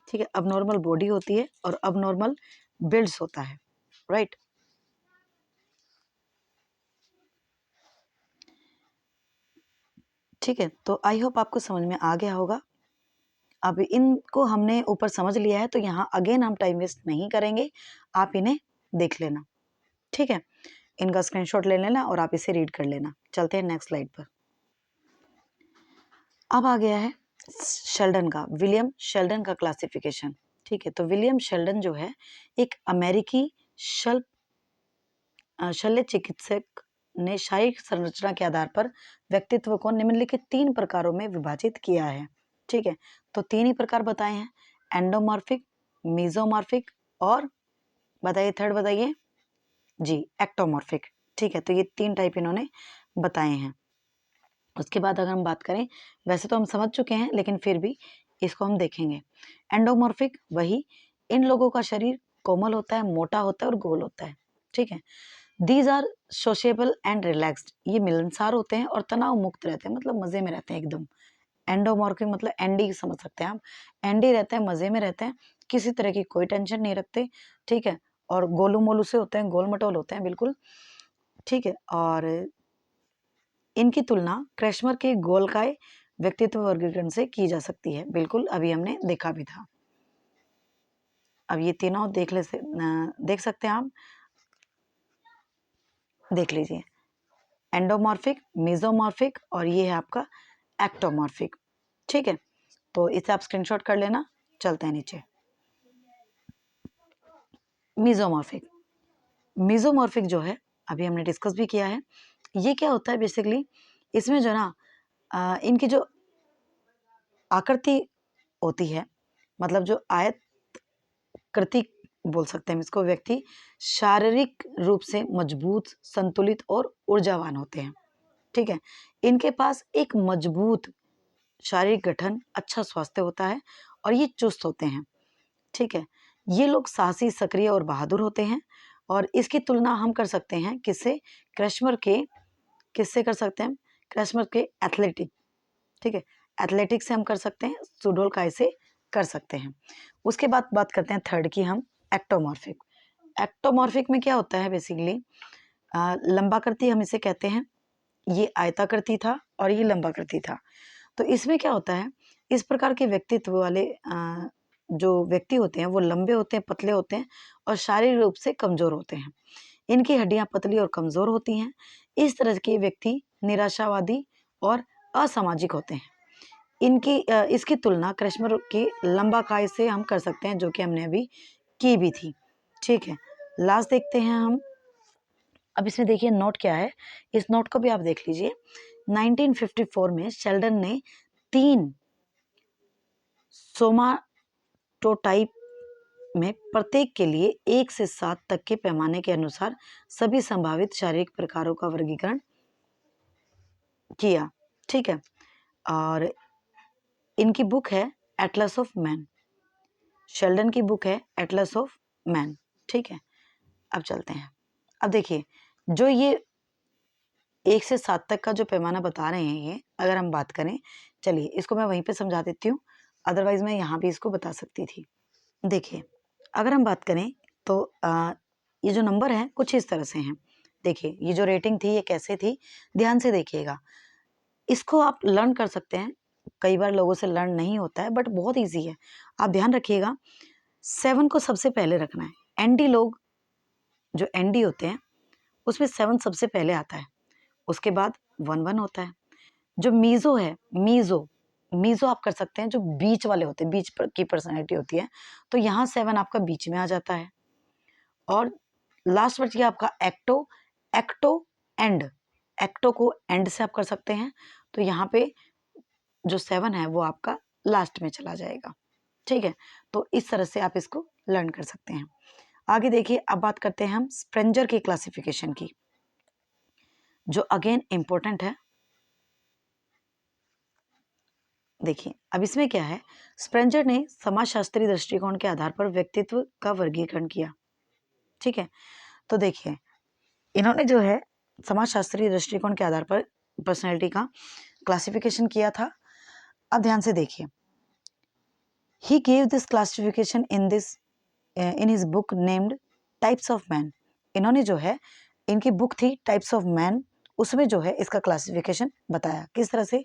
ठीक है, अबनॉर्मल बॉडी होती है और अबनॉर्मल बिल्ड्स होता है, राइट। ठीक है, तो आई होप आपको समझ में आ गया होगा। अब इनको हमने ऊपर समझ लिया है, तो यहाँ अगेन हम टाइम वेस्ट नहीं करेंगे, आप इन्हें देख लेना, ठीक है, इनका स्क्रीनशॉट ले लेना और आप इसे रीड कर लेना। चलते हैं नेक्स्ट स्लाइड पर। अब आ गया है शेल्डन का, विलियम शेल्डन का क्लासिफिकेशन। ठीक है, तो विलियम शेल्डन जो है एक अमेरिकी शल्य चिकित्सक ने शारीरिक संरचना के आधार पर व्यक्तित्व को निम्नलिखित 3 प्रकारों में विभाजित किया है। ठीक है, तो 3 ही प्रकार बताए हैं, एंडोमॉर्फिक, मेसोमॉर्फिक और बताइए थर्ड बताइए जी, एक्टोमॉर्फिक। ठीक है, तो ये 3 टाइप इन्होंने बताए हैं। उसके बाद अगर हम बात करें, वैसे तो हम समझ चुके हैं लेकिन फिर भी इसको हम देखेंगे। एंडोमॉर्फिक वही, इन लोगों का शरीर कोमल होता है, मोटा होता है और गोल होता है। ठीक है, these are sociable and relaxed, ये मिलनसार होते हैं और तनाव मुक्त रहते हैं, मतलब मजे में रहते हैं एकदम। एंडोमॉर्फिक मतलब एंडी समझ सकते हैं आप, एंडी रहते हैं, मजे में रहते हैं, किसी तरह की कोई टेंशन नहीं रखते। ठीक है, और गोलू मोलू से होते हैं, गोल मटोल होते हैं बिल्कुल। ठीक है, और इनकी तुलना क्रैशमर के गोलकाय व्यक्तित्व वर्गीकरण से की जा सकती है, बिल्कुल अभी हमने देखा भी था। अब ये तीनों देख सकते हैं आप, देख लीजिए, एंडोमॉर्फिक, मेसोमॉर्फिक और ये है आपका एक्टोमॉर्फिक। ठीक है, तो इसे आप स्क्रीनशॉट कर लेना। चलते हैं नीचे। मेसोमॉर्फिक, मेसोमॉर्फिक जो है अभी हमने डिस्कस भी किया है। ये क्या होता है बेसिकली, इसमें जो ना इनकी जो आकृति होती है, मतलब जो आयत कृति बोल सकते हैं इसको, व्यक्ति शारीरिक रूप से मजबूत, संतुलित और ऊर्जावान होते हैं। ठीक है, इनके पास एक मजबूत शारीरिक गठन, अच्छा स्वास्थ्य होता है और ये चुस्त होते हैं। ठीक है, ये लोग साहसी, सक्रिय और बहादुर होते हैं। और इसकी तुलना हम कर सकते हैं किससे, किससे कर सकते हैं, क्रैशमर के एथलेटिक। ठीक है, एथलेटिक्स से हम कर सकते हैं, सुडोलकाय से कर सकते हैं। उसके बाद बात करते हैं थर्ड की हम, एक्टोमॉर्फिक। एक्टोमॉर्फिक में क्या होता है बेसिकली, लंबाकृति हम इसे कहते हैं, ये आयताकृति था और ये लंबाकृति था। तो इसमें क्या होता है, इस प्रकार के व्यक्तित्व वाले जो व्यक्ति होते हैं वो लंबे होते हैं, पतले होते हैं और शारीरिक रूप से कमजोर होते हैं। इनकी हड्डियां पतली और कमजोर होती हैं। इस तरह के व्यक्ति निराशावादी और असामाजिक होते हैं। इसकी तुलना क्रैशमर की लंबाकाय से हम कर सकते हैं, जो कि हमने अभी की भी थी। ठीक है, लास्ट देखते हैं हम। अब इसमें देखिए नोट क्या है, इस नोट को भी आप देख लीजिए। 1954 में शेल्डन ने 3 सोमाटोटाइप में प्रत्येक के लिए 1 से 7 तक के पैमाने के अनुसार सभी संभावित शारीरिक प्रकारों का वर्गीकरण किया। ठीक है, और इनकी बुक है एटलस ऑफ मैन, शेल्डन की बुक है एटलस ऑफ मैन। ठीक है, अब चलते हैं। अब देखिए, जो ये 1 से 7 तक का जो पैमाना बता रहे हैं, ये अगर हम बात करें, चलिए इसको मैं वहीं पे समझा देती हूँ, अदरवाइज मैं यहाँ भी इसको बता सकती थी। देखिए, अगर हम बात करें तो ये जो नंबर हैं कुछ इस तरह से हैं। देखिए, ये जो रेटिंग थी ये कैसे थी, ध्यान से देखिएगा। इसको आप लर्न कर सकते हैं, कई बार लोगों से लर्न नहीं होता है, बट बहुत ईजी है। आप ध्यान रखिएगा, 7 को सबसे पहले रखना है। एनडी लोग, जो एनडी होते हैं उसमें 7 सबसे पहले आता है, उसके बाद 1 होता है। जो मीजो है, मीजो आप कर सकते हैं, जो बीच वाले होते हैं, बीच की पर्सनैलिटी होती है, तो यहाँ 7 आपका बीच में आ जाता है। और लास्ट बच गया आपका एक्टो, एक्टो को एंड से आप कर सकते हैं, तो यहाँ पे जो 7 है वो आपका लास्ट में चला जाएगा। ठीक है, तो इस तरह से आप इसको लर्न कर सकते हैं। आगे देखिए, अब बात करते हैं हम स्प्रेंजर की क्लासिफिकेशन की, जो अगेन इंपॉर्टेंट है। देखिए, अब इसमें क्या है, स्प्रेंजर ने समाजशास्त्री दृष्टिकोण के आधार पर व्यक्तित्व का वर्गीकरण किया। ठीक है, तो देखिए, इन्होंने जो है समाजशास्त्री दृष्टिकोण के आधार पर पर्सनैलिटी का क्लासिफिकेशन किया था। अब ध्यान से देखिए, he gave this classification in his book named types of man. इन्होंने जो है, इनकी बुक थी टाइप्स ऑफ मैन, उसमें जो है इसका क्लासिफिकेशन बताया। किस तरह से,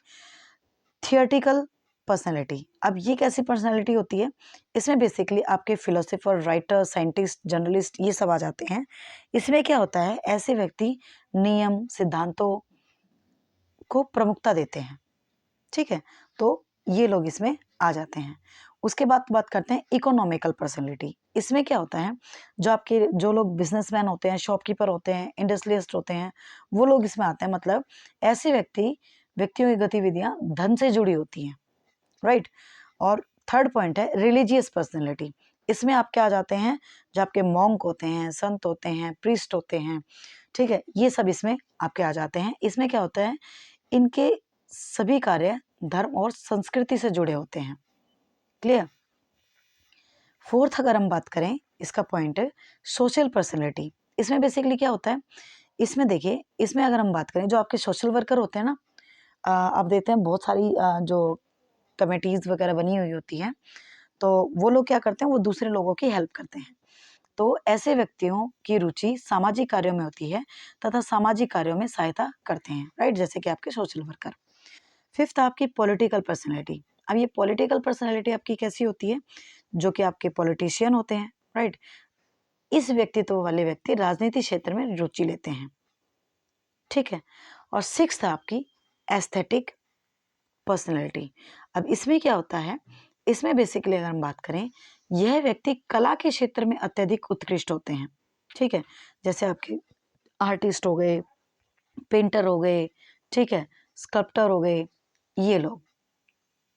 थियोरेटिकल पर्सनैलिटी। अब ये कैसी पर्सनैलिटी होती है, इसमें बेसिकली आपके फिलोसोफर, राइटर, साइंटिस्ट, जर्नलिस्ट ये सब आ जाते हैं। इसमें क्या होता है, ऐसे व्यक्ति नियम, सिद्धांतों को प्रमुखता देते हैं। ठीक है, तो ये लोग इसमें आ जाते हैं। उसके बाद बात करते हैं इकोनॉमिकल पर्सनैलिटी। इसमें क्या होता है, जो लोग बिजनेसमैन होते हैं, शॉपकीपर होते हैं, इंडस्ट्रियलिस्ट होते हैं, वो लोग इसमें आते हैं। मतलब ऐसे व्यक्तियों की गतिविधियां धन से जुड़ी होती हैं, राइट। और थर्ड पॉइंट है रिलीजियस पर्सनैलिटी। इसमें आप क्या आ जाते हैं, जो आपके मॉन्क होते हैं, संत होते हैं, प्रीस्ट होते हैं, ठीक है, ये सब इसमें आपके आ जाते हैं। इसमें क्या होता है, इनके सभी कार्य धर्म और संस्कृति से जुड़े होते हैं। क्लियर। फोर्थ अगर हम बात करें, इसका पॉइंट है सोशल पर्सनैलिटी। इसमें बेसिकली क्या होता है, इसमें देखिए, इसमें अगर हम बात करें, जो आपके सोशल वर्कर होते हैं ना, आप देखते हैं बहुत सारी जो कमेटीज वगैरह बनी हुई होती हैं, तो वो लोग क्या करते हैं, वो दूसरे लोगों की हेल्प करते हैं। तो ऐसे व्यक्तियों की रुचि सामाजिक कार्यों में होती है तथा सामाजिक कार्यों में सहायता करते हैं, राइट, जैसे कि आपके सोशल वर्कर। फिफ्थ आपकी पॉलिटिकल पर्सनैलिटी। अब ये पॉलिटिकल पर्सनैलिटी आपकी कैसी होती है, जो कि आपके पॉलिटिशियन होते हैं, राइट। इस व्यक्तित्व वाले व्यक्ति राजनीति क्षेत्र में रुचि लेते हैं, ठीक है। और सिक्स्थ आपकी एस्थेटिक पर्सनैलिटी। अब इसमें क्या होता है, इसमें बेसिकली अगर हम बात करें, यह व्यक्ति कला के क्षेत्र में अत्यधिक उत्कृष्ट होते हैं, ठीक है। जैसे आपके आर्टिस्ट हो गए, पेंटर हो गए, ठीक है, स्कल्प्टर हो गए, ये लोग,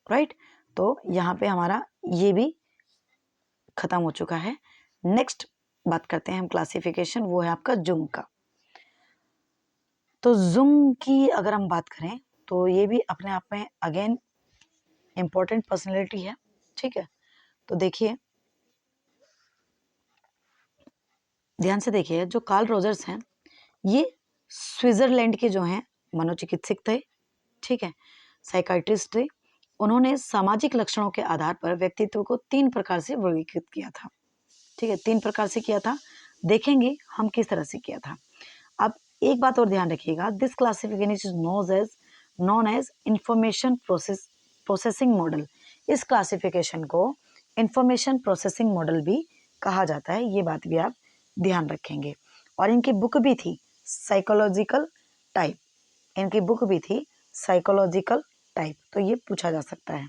राइट। तो यहाँ पे हमारा ये भी खत्म हो चुका है। नेक्स्ट बात करते हैं हम क्लासिफिकेशन, वो है आपका जुंग का। तो जुंग की अगर हम बात करें, तो ये भी अपने आप में अगेन इंपॉर्टेंट पर्सनैलिटी है, ठीक है। तो देखिए, ध्यान से देखिए, जो कार्ल रोजर्स हैं, ये स्विट्जरलैंड के जो हैं मनोचिकित्सक थे, ठीक है, साइकाइट्रिस्ट थे। उन्होंने सामाजिक लक्षणों के आधार पर व्यक्तित्व को 3 प्रकार से वर्गीकृत किया था, ठीक है, 3 प्रकार से किया था। देखेंगे हम किस तरह से किया था। अब एक बात और ध्यान रखिएगा, this classification is known as information processing model. इस क्लासिफिकेशन को इंफॉर्मेशन प्रोसेसिंग मॉडल भी कहा जाता है, ये बात भी आप ध्यान रखेंगे। और इनकी बुक भी थी साइकोलॉजिकल टाइप, इनकी बुक भी थी साइकोलॉजिकल टाइप, तो ये पूछा जा सकता है।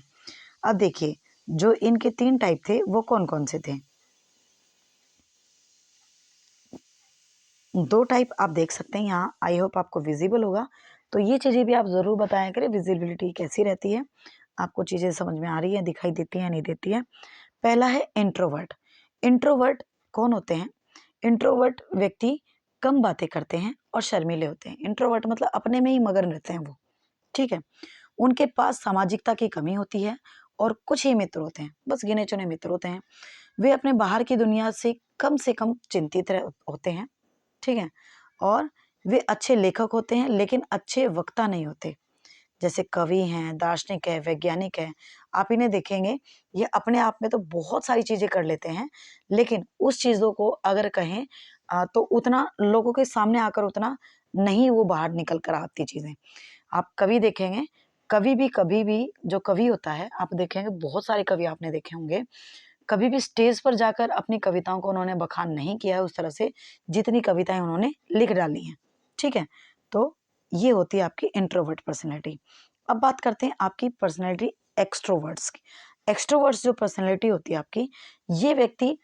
अब देखिए, जो इनके 3 टाइप थे वो कौन कौन से थे। 2 टाइप आप देख सकते हैं यहाँ, आई होप आपको विजिबल होगा। तो ये चीज़ें भी आप ज़रूर बताया करें, विजिबिलिटी कैसी रहती है, आपको चीज़ें समझ में आ रही है, दिखाई देती हैं, नहीं देती है। पहला है इंट्रोवर्ट। इंट्रोवर्ट कौन होते हैं, इंट्रोवर्ट व्यक्ति कम बातें करते हैं और शर्मीले होते हैं। इंट्रोवर्ट मतलब अपने में ही मगन रहते हैं वो, ठीक है। उनके पास सामाजिकता की कमी होती है और कुछ ही मित्र होते हैं, बस गिने चुने मित्र होते हैं। वे अपने बाहर की दुनिया से कम चिंतित होते हैं, ठीक है। और वे अच्छे लेखक होते हैं लेकिन अच्छे वक्ता नहीं होते। जैसे कवि हैं, दार्शनिक है, वैज्ञानिक है, आप इन्हें देखेंगे, ये अपने आप में तो बहुत सारी चीजें कर लेते हैं, लेकिन उस चीजों को अगर कहें तो उतना लोगों के सामने आकर उतना नहीं वो बाहर निकल कर आती चीजें। आप कवि देखेंगे, कभी भी जो कवि होता है, आप देखेंगे बहुत सारे कवि आपने देखे होंगे, कभी भी स्टेज पर जाकर अपनी कविताओं को उन्होंने बखान नहीं किया है उस तरह से, जितनी कविताएं उन्होंने लिख डाली हैं, ठीक है। तो ये होती है आपकी इंट्रोवर्ट पर्सनैलिटी। अब बात करते हैं आपकी पर्सनैलिटी एक्सट्रोवर्ट्स की। एक्सट्रोवर्ट्स जो पर्सनैलिटी होती है आपकी, ये व्यक्ति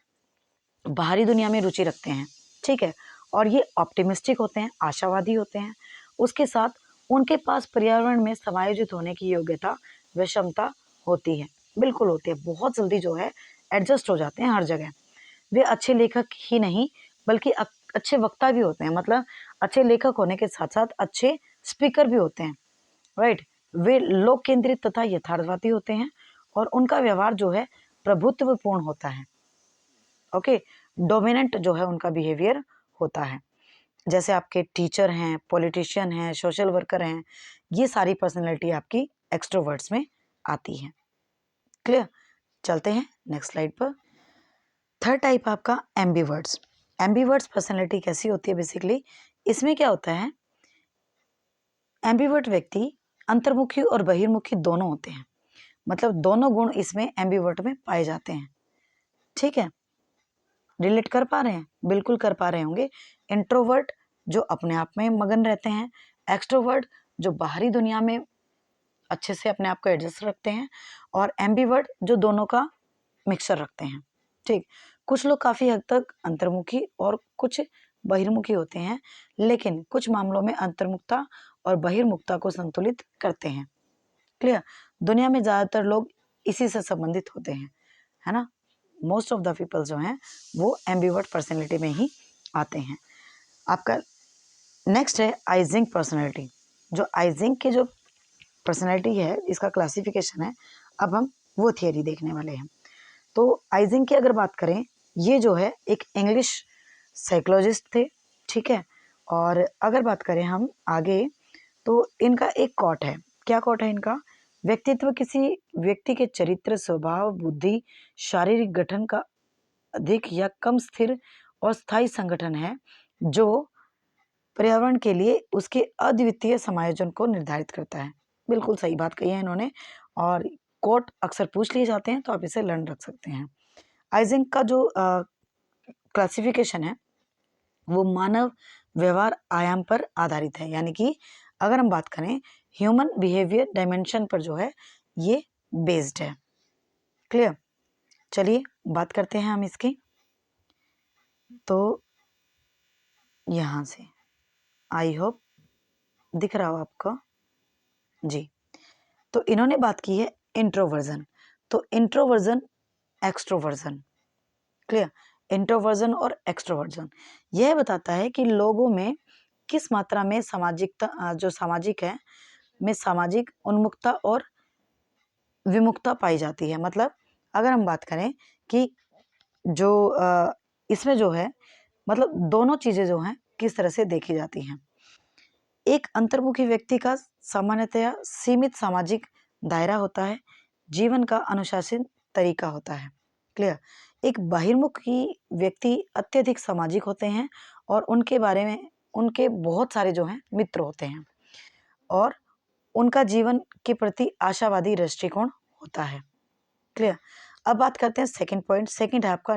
बाहरी दुनिया में रुचि रखते हैं, ठीक है, और ये ऑप्टिमिस्टिक होते हैं, आशावादी होते हैं। उसके साथ उनके पास पर्यावरण में समायोजित होने की योग्यता व क्षमता होती है, बिल्कुल होती है, बहुत जल्दी जो है एडजस्ट हो जाते हैं हर जगह। वे अच्छे लेखक ही नहीं बल्कि अच्छे वक्ता भी होते हैं, मतलब अच्छे लेखक होने के साथ साथ अच्छे स्पीकर भी होते हैं, राइट। वे लोक केंद्रित तथा यथार्थवादी होते हैं और उनका व्यवहार जो है प्रभुत्वपूर्ण होता है, ओके, डोमिनेंट जो है उनका बिहेवियर होता है। जैसे आपके टीचर हैं, पॉलिटिशियन हैं, सोशल वर्कर हैं, ये सारी पर्सनैलिटी आपकी एक्सट्रोवर्ट्स में आती है। क्लियर। चलते हैं नेक्स्ट स्लाइड पर। थर्ड टाइप आपका एम्बीवर्ट्स। एम्बीवर्ट्स पर्सनैलिटी कैसी होती है, बेसिकली इसमें क्या होता है, एम्बीवर्ट व्यक्ति अंतर्मुखी और बहिर्मुखी दोनों होते हैं, मतलब दोनों गुण इसमें एम्बीवर्ट में पाए जाते हैं, ठीक है। रिलेट कर पा रहे हैं, बिल्कुल कर पा रहे होंगे। इंट्रोवर्ट जो अपने आप में मगन रहते हैं, एक्सट्रोवर्ट जो बाहरी दुनिया में अच्छे से अपने आप को एडजस्ट रखते हैं, और एम्बीवर्ट जो दोनों का मिक्सचर रखते हैं। ठीक, कुछ लोग काफ़ी हद तक अंतर्मुखी और कुछ बहिर्मुखी होते हैं, लेकिन कुछ मामलों में अंतर्मुखता और बहिर्मुखता को संतुलित करते हैं। क्लियर? दुनिया में ज़्यादातर लोग इसी से संबंधित होते हैं, है ना। मोस्ट ऑफ द पीपल जो हैं वो एम्बीवर्ट पर्सनैलिटी में ही आते हैं। आपका नेक्स्ट है आइजिंग पर्सनैलिटी। जो आइजिंग के जो पर्सनैलिटी है, इसका क्लासिफिकेशन है, अब हम वो थियरी देखने वाले हैं। तो आइजिंग की अगर बात करें, ये जो है एक इंग्लिश साइकोलॉजिस्ट थे, ठीक है। और अगर बात करें हम आगे, तो इनका एक कोट है। क्या कोट है इनका? व्यक्तित्व किसी व्यक्ति के चरित्र, स्वभाव, बुद्धि, शारीरिक गठन का अधिक या कम स्थिर और स्थायी संगठन है, जो पर्यावरण के लिए उसके अद्वितीय समायोजन को निर्धारित करता है। बिल्कुल सही बात कही है इन्होंने, और कोट अक्सर पूछ लिए जाते हैं, तो आप इसे लर्न रख सकते हैं। आइजिंग का जो क्लासिफिकेशन है वो मानव व्यवहार आयाम पर आधारित है, यानी कि अगर हम बात करें ह्यूमन बिहेवियर डायमेंशन पर जो है ये बेस्ड है। क्लियर? चलिए बात करते हैं हम इसकी। तो यहाँ से आई होप दिख रहा हो आपको जी। तो इन्होंने बात की है इंट्रोवर्जन। तो इंट्रोवर्जन, एक्सट्रोवर्जन, क्लियर? इंट्रोवर्जन और एक्सट्रोवर्जन यह बताता है कि लोगों में किस मात्रा में सामाजिकता, जो सामाजिक है, में सामाजिक उन्मुखता और विमुखता पाई जाती है। मतलब अगर हम बात करें कि जो इसमें जो है, मतलब दोनों चीज़ें जो हैं किस तरह से देखी जाती हैं। एक अंतर्मुखी व्यक्ति का सामान्यतया सीमित सामाजिक दायरा होता है, जीवन का अनुशासित तरीका होता है। क्लियर? एक बहिर्मुखी व्यक्ति अत्यधिक सामाजिक होते हैं, और उनके बारे में उनके बहुत सारे जो हैं मित्र होते हैं, और उनका जीवन के प्रति आशावादी दृष्टिकोण होता है। क्लियर? अब बात करते हैं सेकंड पॉइंट। सेकंड है आपका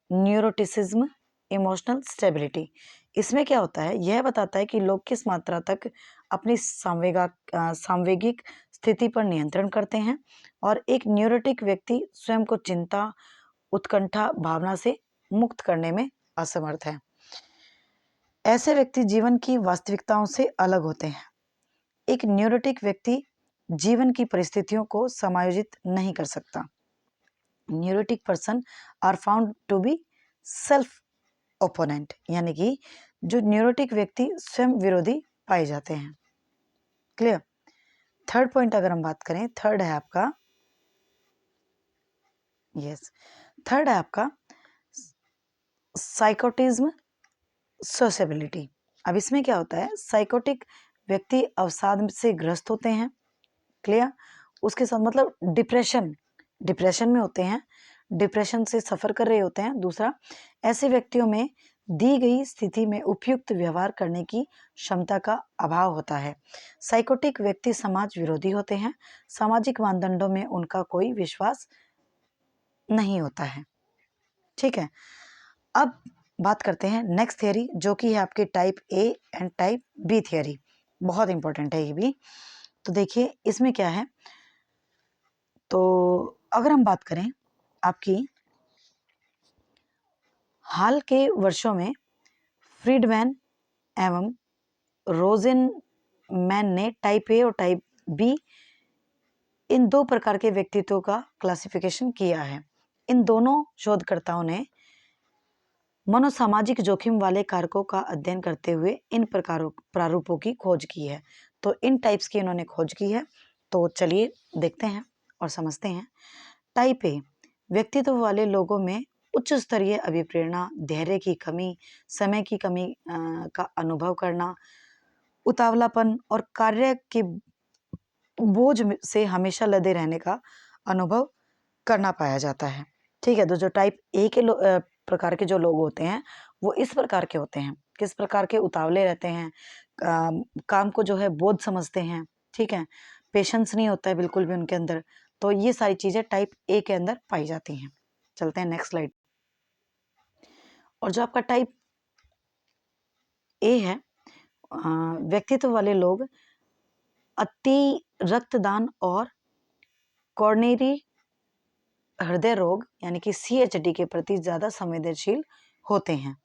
न्यूरोटिसिज्म, इमोशनल स्टेबिलिटी। इसमें क्या होता है, यह बताता है कि लोग किस मात्रा तक अपनी सांवेगिक स्थिति पर नियंत्रण करते हैं, और एक न्यूरोटिक व्यक्ति स्वयं को चिंता, उत्कंठा भावना से मुक्त करने में असमर्थ है। ऐसे व्यक्ति जीवन की वास्तविकताओं से अलग होते हैं। एक न्यूरोटिक व्यक्ति जीवन की परिस्थितियों को समायोजित नहीं कर सकता। Neurotic person are found to be self opponent, यानी कि जो न्यूरोटिक व्यक्ति स्वयं विरोधी पाए जाते हैं। क्लियर? थर्ड पॉइंट अगर हम बात करें, थर्ड है आपका थर्ड है आपका साइकोटिज्म, सोशेबिलिटी। अब इसमें क्या होता है, साइकोटिक व्यक्ति अवसाद से ग्रस्त होते हैं। क्लियर? उसके साथ मतलब डिप्रेशन में होते हैं, डिप्रेशन से सफ़र कर रहे होते हैं। दूसरा, ऐसे व्यक्तियों में दी गई स्थिति में उपयुक्त व्यवहार करने की क्षमता का अभाव होता है। साइकोटिक व्यक्ति समाज विरोधी होते हैं, सामाजिक मानदंडों में उनका कोई विश्वास नहीं होता है। ठीक है, अब बात करते हैं नेक्स्ट थियरी, जो कि है आपकी type A and type B theory. बहुत इंपॉर्टेंट है ये भी। तो देखिए इसमें क्या है, तो अगर हम बात करें आपकी हाल के वर्षों में फ्रीडमैन एवं रोजेनमैन ने टाइप ए और टाइप बी इन दो प्रकार के व्यक्तित्व का क्लासिफिकेशन किया है। इन दोनों शोधकर्ताओं ने मनोसामाजिक जोखिम वाले कारकों का अध्ययन करते हुए इन प्रारूपों की खोज की है। तो इन टाइप्स की इन्होंने खोज की है। तो चलिए देखते हैं और समझते हैं। टाइप ए व्यक्तित्व वाले लोगों में उच्च स्तरीय अभिप्रेरणा, धैर्य की कमी, समय की कमी का अनुभव करना, उतावलापन और कार्य के बोझ से हमेशा लदे रहने का अनुभव करना पाया जाता है। ठीक है, तो जो टाइप ए के प्रकार के जो लोग होते हैं वो इस प्रकार के होते हैं। किस प्रकार के? उतावले रहते हैं, काम को जो है बोझ समझते हैं। ठीक है, पेशेंस नहीं होता है बिल्कुल भी उनके अंदर। तो ये सारी चीज़ें टाइप ए के अंदर पाई जाती हैं। चलते हैं नेक्स्ट स्लाइड। और जो आपका टाइप ए है, व्यक्तित्व वाले लोग अति रक्तदान और कॉर्नेरी हृदय रोग यानी कि CHD के प्रति ज़्यादा संवेदनशील होते हैं।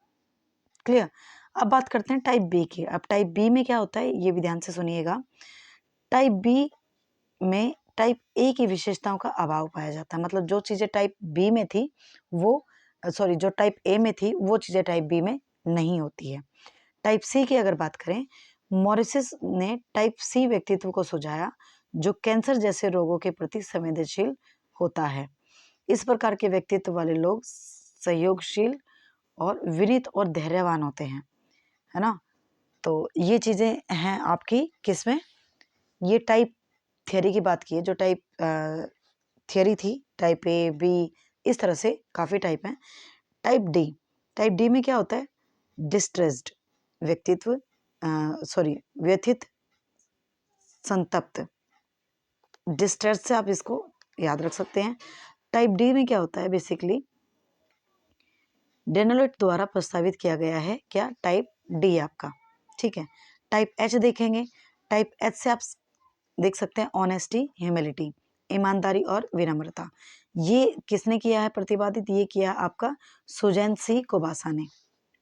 क्लियर। अब बात करते हैं टाइप बी की। अब टाइप बी में क्या होता है ये भी ध्यान से सुनिएगा। टाइप बी में टाइप ए की विशेषताओं का अभाव पाया जाता है। मतलब जो चीज़ें टाइप बी में थी वो जो टाइप ए में थी वो चीज़ें टाइप बी में नहीं होती है। टाइप सी की अगर बात करें, मॉरिसिस ने टाइप सी व्यक्तित्व को सुझाया जो कैंसर जैसे रोगों के प्रति संवेदनशील होता है। इस प्रकार के व्यक्तित्व वाले लोग सहयोगशील और विनीत और धैर्यवान होते हैं, है ना। तो ये चीज़ें हैं आपकी किसमें, ये टाइप थियरी की बात की है। जो टाइप थियरी थी टाइप ए बी, इस तरह से काफ़ी टाइप हैं। टाइप डी में क्या होता है, डिस्ट्रेस्ड व्यक्तित्व, व्यथित संतप्त। डिस्ट्रेस से आप इसको याद रख सकते हैं। टाइप डी में क्या होता है, बेसिकली डेनोलिट द्वारा प्रस्तावित किया गया है क्या, टाइप डी आपका, ठीक है। टाइप एच देखेंगे। टाइप एच से आप देख सकते हैं ऑनेस्टी, ह्यूमिलिटी, ईमानदारी और विनम्रता। ये किसने किया है प्रतिपादित, ये किया आपका सुजैन सी कोबासा ने,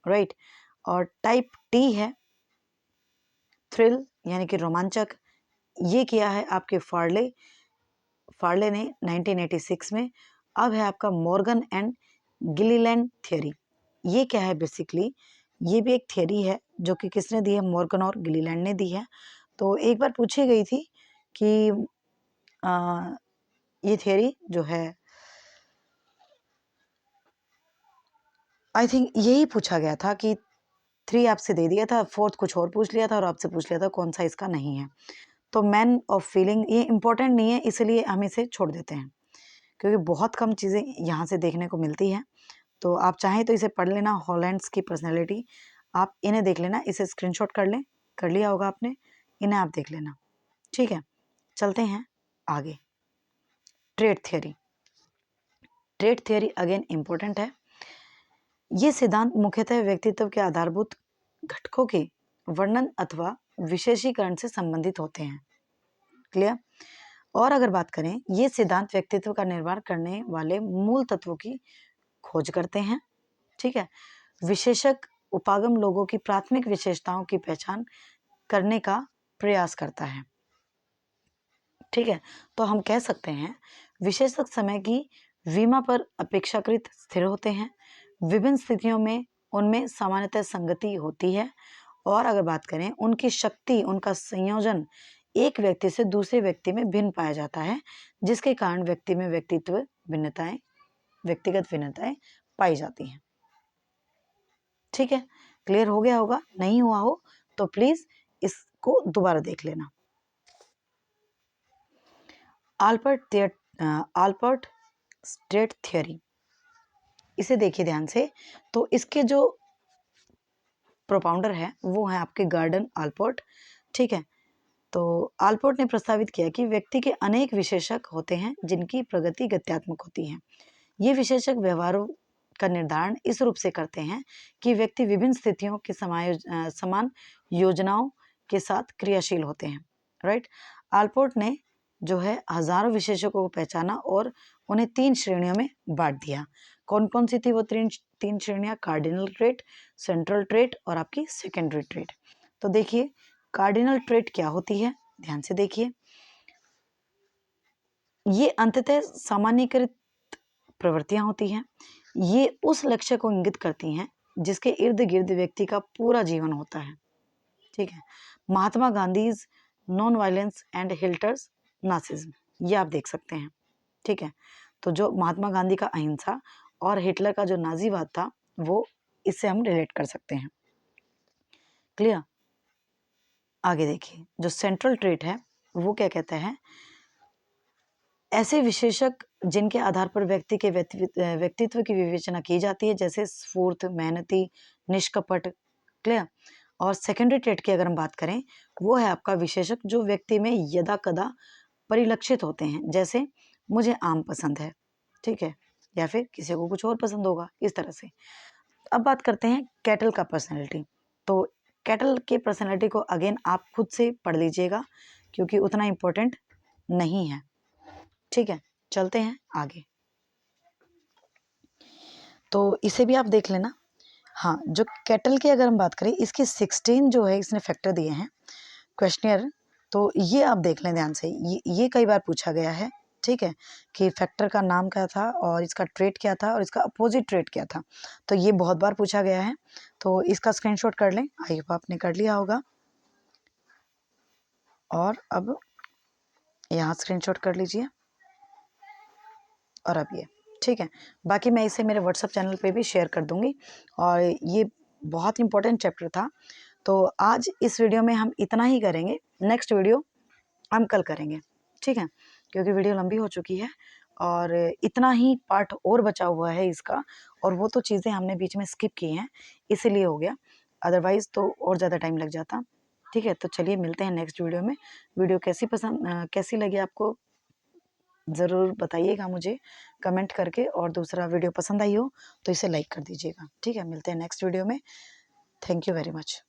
राइट। और टाइप टी है थ्रिल यानी कि रोमांचक, ये किया है आपके फार्ले ने 1986 में। अब है आपका मॉर्गन एंड गिलीलैंड थियरी। ये क्या है, बेसिकली ये भी एक थियरी है जो कि किसने दी है, मॉर्गन और गिलीलैंड ने दी है। तो एक बार पूछी गई थी कि ये थियरी जो है, आई थिंक यही पूछा गया था कि 3 आपसे दे दिया था, 4th कुछ और पूछ लिया था और आपसे पूछ लिया था कौन सा इसका नहीं है। तो मैन ऑफ फीलिंग ये इंपॉर्टेंट नहीं है, इसलिए हम इसे छोड़ देते हैं क्योंकि बहुत कम चीज़ें यहाँ से देखने को मिलती हैं। तो आप चाहें तो इसे पढ़ लेना, हॉलैंड्स की पर्सनैलिटी, आप इन्हें देख लेना, इसे स्क्रीनशॉट कर लें, कर लिया होगा आपने, इन्हें आप देख लेना, ठीक है। चलते हैं आगे। ट्रेट थियरी अगेन इम्पोर्टेंट है। ये सिद्धांत मुख्यतः व्यक्तित्व के आधारभूत घटकों के वर्णन अथवा विशेषीकरण से संबंधित होते हैं। क्लियर। और अगर बात करें, ये सिद्धांत व्यक्तित्व का निर्माण करने वाले मूल तत्वों की खोज करते हैं, ठीक है। विशेषक उपागम लोगों की प्राथमिक विशेषताओं की पहचान करने का प्रयास करता है, ठीक है। तो हम कह सकते हैं विशेषक समय की विमा पर अपेक्षाकृत स्थिर होते हैं, विभिन्न स्थितियों में उनमें सामान्यतः संगति होती है। और अगर बात करें उनकी शक्ति, उनका संयोजन एक व्यक्ति से दूसरे व्यक्ति में भिन्न पाया जाता है, जिसके कारण व्यक्ति में व्यक्तिगत भिन्नताएं पाई जाती हैं, ठीक है। क्लियर हो गया होगा, नहीं हुआ हो तो प्लीज इसको दोबारा देख लेना। आल्पर्ट स्टेट थियरी, इसे देखिए ध्यान से। तो इसके जो प्रोपाउंडर है वो है आपके गार्डन आल्पोर्ट, ठीक है। तो आल्पोर्ट ने प्रस्तावित किया कि व्यक्ति के अनेक विशेषक होते हैं जिनकी प्रगति गत्यात्मक होती है। ये विशेषक व्यवहारों का निर्धारण इस रूप से करते हैं कि व्यक्ति विभिन्न स्थितियों के समान योजनाओं के साथ क्रियाशील होते हैं, राइट। आल्पोर्ट ने जो है हजारों विशेषकों को पहचाना और उन्हें 3 श्रेणियों में बांट दिया। कौन कौन सी थी वो 3 श्रेणियां, कार्डिनल ट्रेट, सेंट्रल ट्रेट और आपकी सेकेंडरी ट्रेट। तो देखिए कार्डिनल ट्रेट क्या होती है, ध्यान से देखिए। ये अंततः सामान्यीकृत प्रवृत्तियां होती हैं। ये उस लक्ष्य को इंगित करती हैं जिसके इर्द गिर्द व्यक्ति का पूरा जीवन होता है, ठीक है। Mahatma Gandhi non violence and Hitler's Nazism, ये आप देख सकते हैं, ठीक है। तो जो महात्मा गांधी का अहिंसा और हिटलर का जो नाजीवाद था वो इससे हम रिलेट कर सकते हैं। क्लियर। आगे देखिए जो सेंट्रल ट्रेट है वो क्या कहता है, ऐसे विशेषक जिनके आधार पर व्यक्ति के व्यक्तित्व की विवेचना की जाती है, जैसे स्फूर्त, मेहनती, निष्कपट। क्लियर। और सेकेंडरी ट्रेट की अगर हम बात करें, वो है आपका विशेषक जो व्यक्ति में यदा कदा परिलक्षित होते हैं, जैसे मुझे आम पसंद है, ठीक है, या फिर किसी को कुछ और पसंद होगा, इस तरह से। अब बात करते हैं कैटल का पर्सनैलिटी। तो कैटल के पर्सनैलिटी को अगेन आप खुद से पढ़ लीजिएगा, क्योंकि उतना इम्पोर्टेंट नहीं है। ठीक है, चलते हैं आगे। तो इसे भी आप देख लेना। हाँ, जो कैटल की अगर हम बात करें, इसके 16 जो है इसने फैक्टर दिए हैं क्वेश्चनियर, तो ये आप देख लें ध्यान से। ये कई बार पूछा गया है, ठीक है, कि फैक्टर का नाम क्या था और इसका ट्रेट क्या था और इसका अपोजिट ट्रेट क्या था। तो ये बहुत बार पूछा गया है, तो इसका स्क्रीनशॉट कर लें। आई होप आपने कर लिया होगा। और अब यहाँ स्क्रीनशॉट कर लीजिए और अब ये, ठीक है। बाकी मैं इसे मेरे व्हाट्सएप चैनल पे भी शेयर कर दूंगी। और ये बहुत इंपॉर्टेंट चैप्टर था। तो आज इस वीडियो में हम इतना ही करेंगे, नेक्स्ट वीडियो हम कल करेंगे, ठीक है, क्योंकि वीडियो लंबी हो चुकी है और इतना ही पार्ट और बचा हुआ है इसका, और वो तो चीज़ें हमने बीच में स्किप की हैं, इसीलिए हो गया, अदरवाइज़ तो और ज़्यादा टाइम लग जाता। ठीक है, तो चलिए मिलते हैं नेक्स्ट वीडियो में। वीडियो कैसी लगी आपको ज़रूर बताइएगा मुझे कमेंट करके, और दूसरा वीडियो पसंद आई हो तो इसे लाइक कर दीजिएगा। ठीक है, मिलते हैं नेक्स्ट वीडियो में। Thank you very much.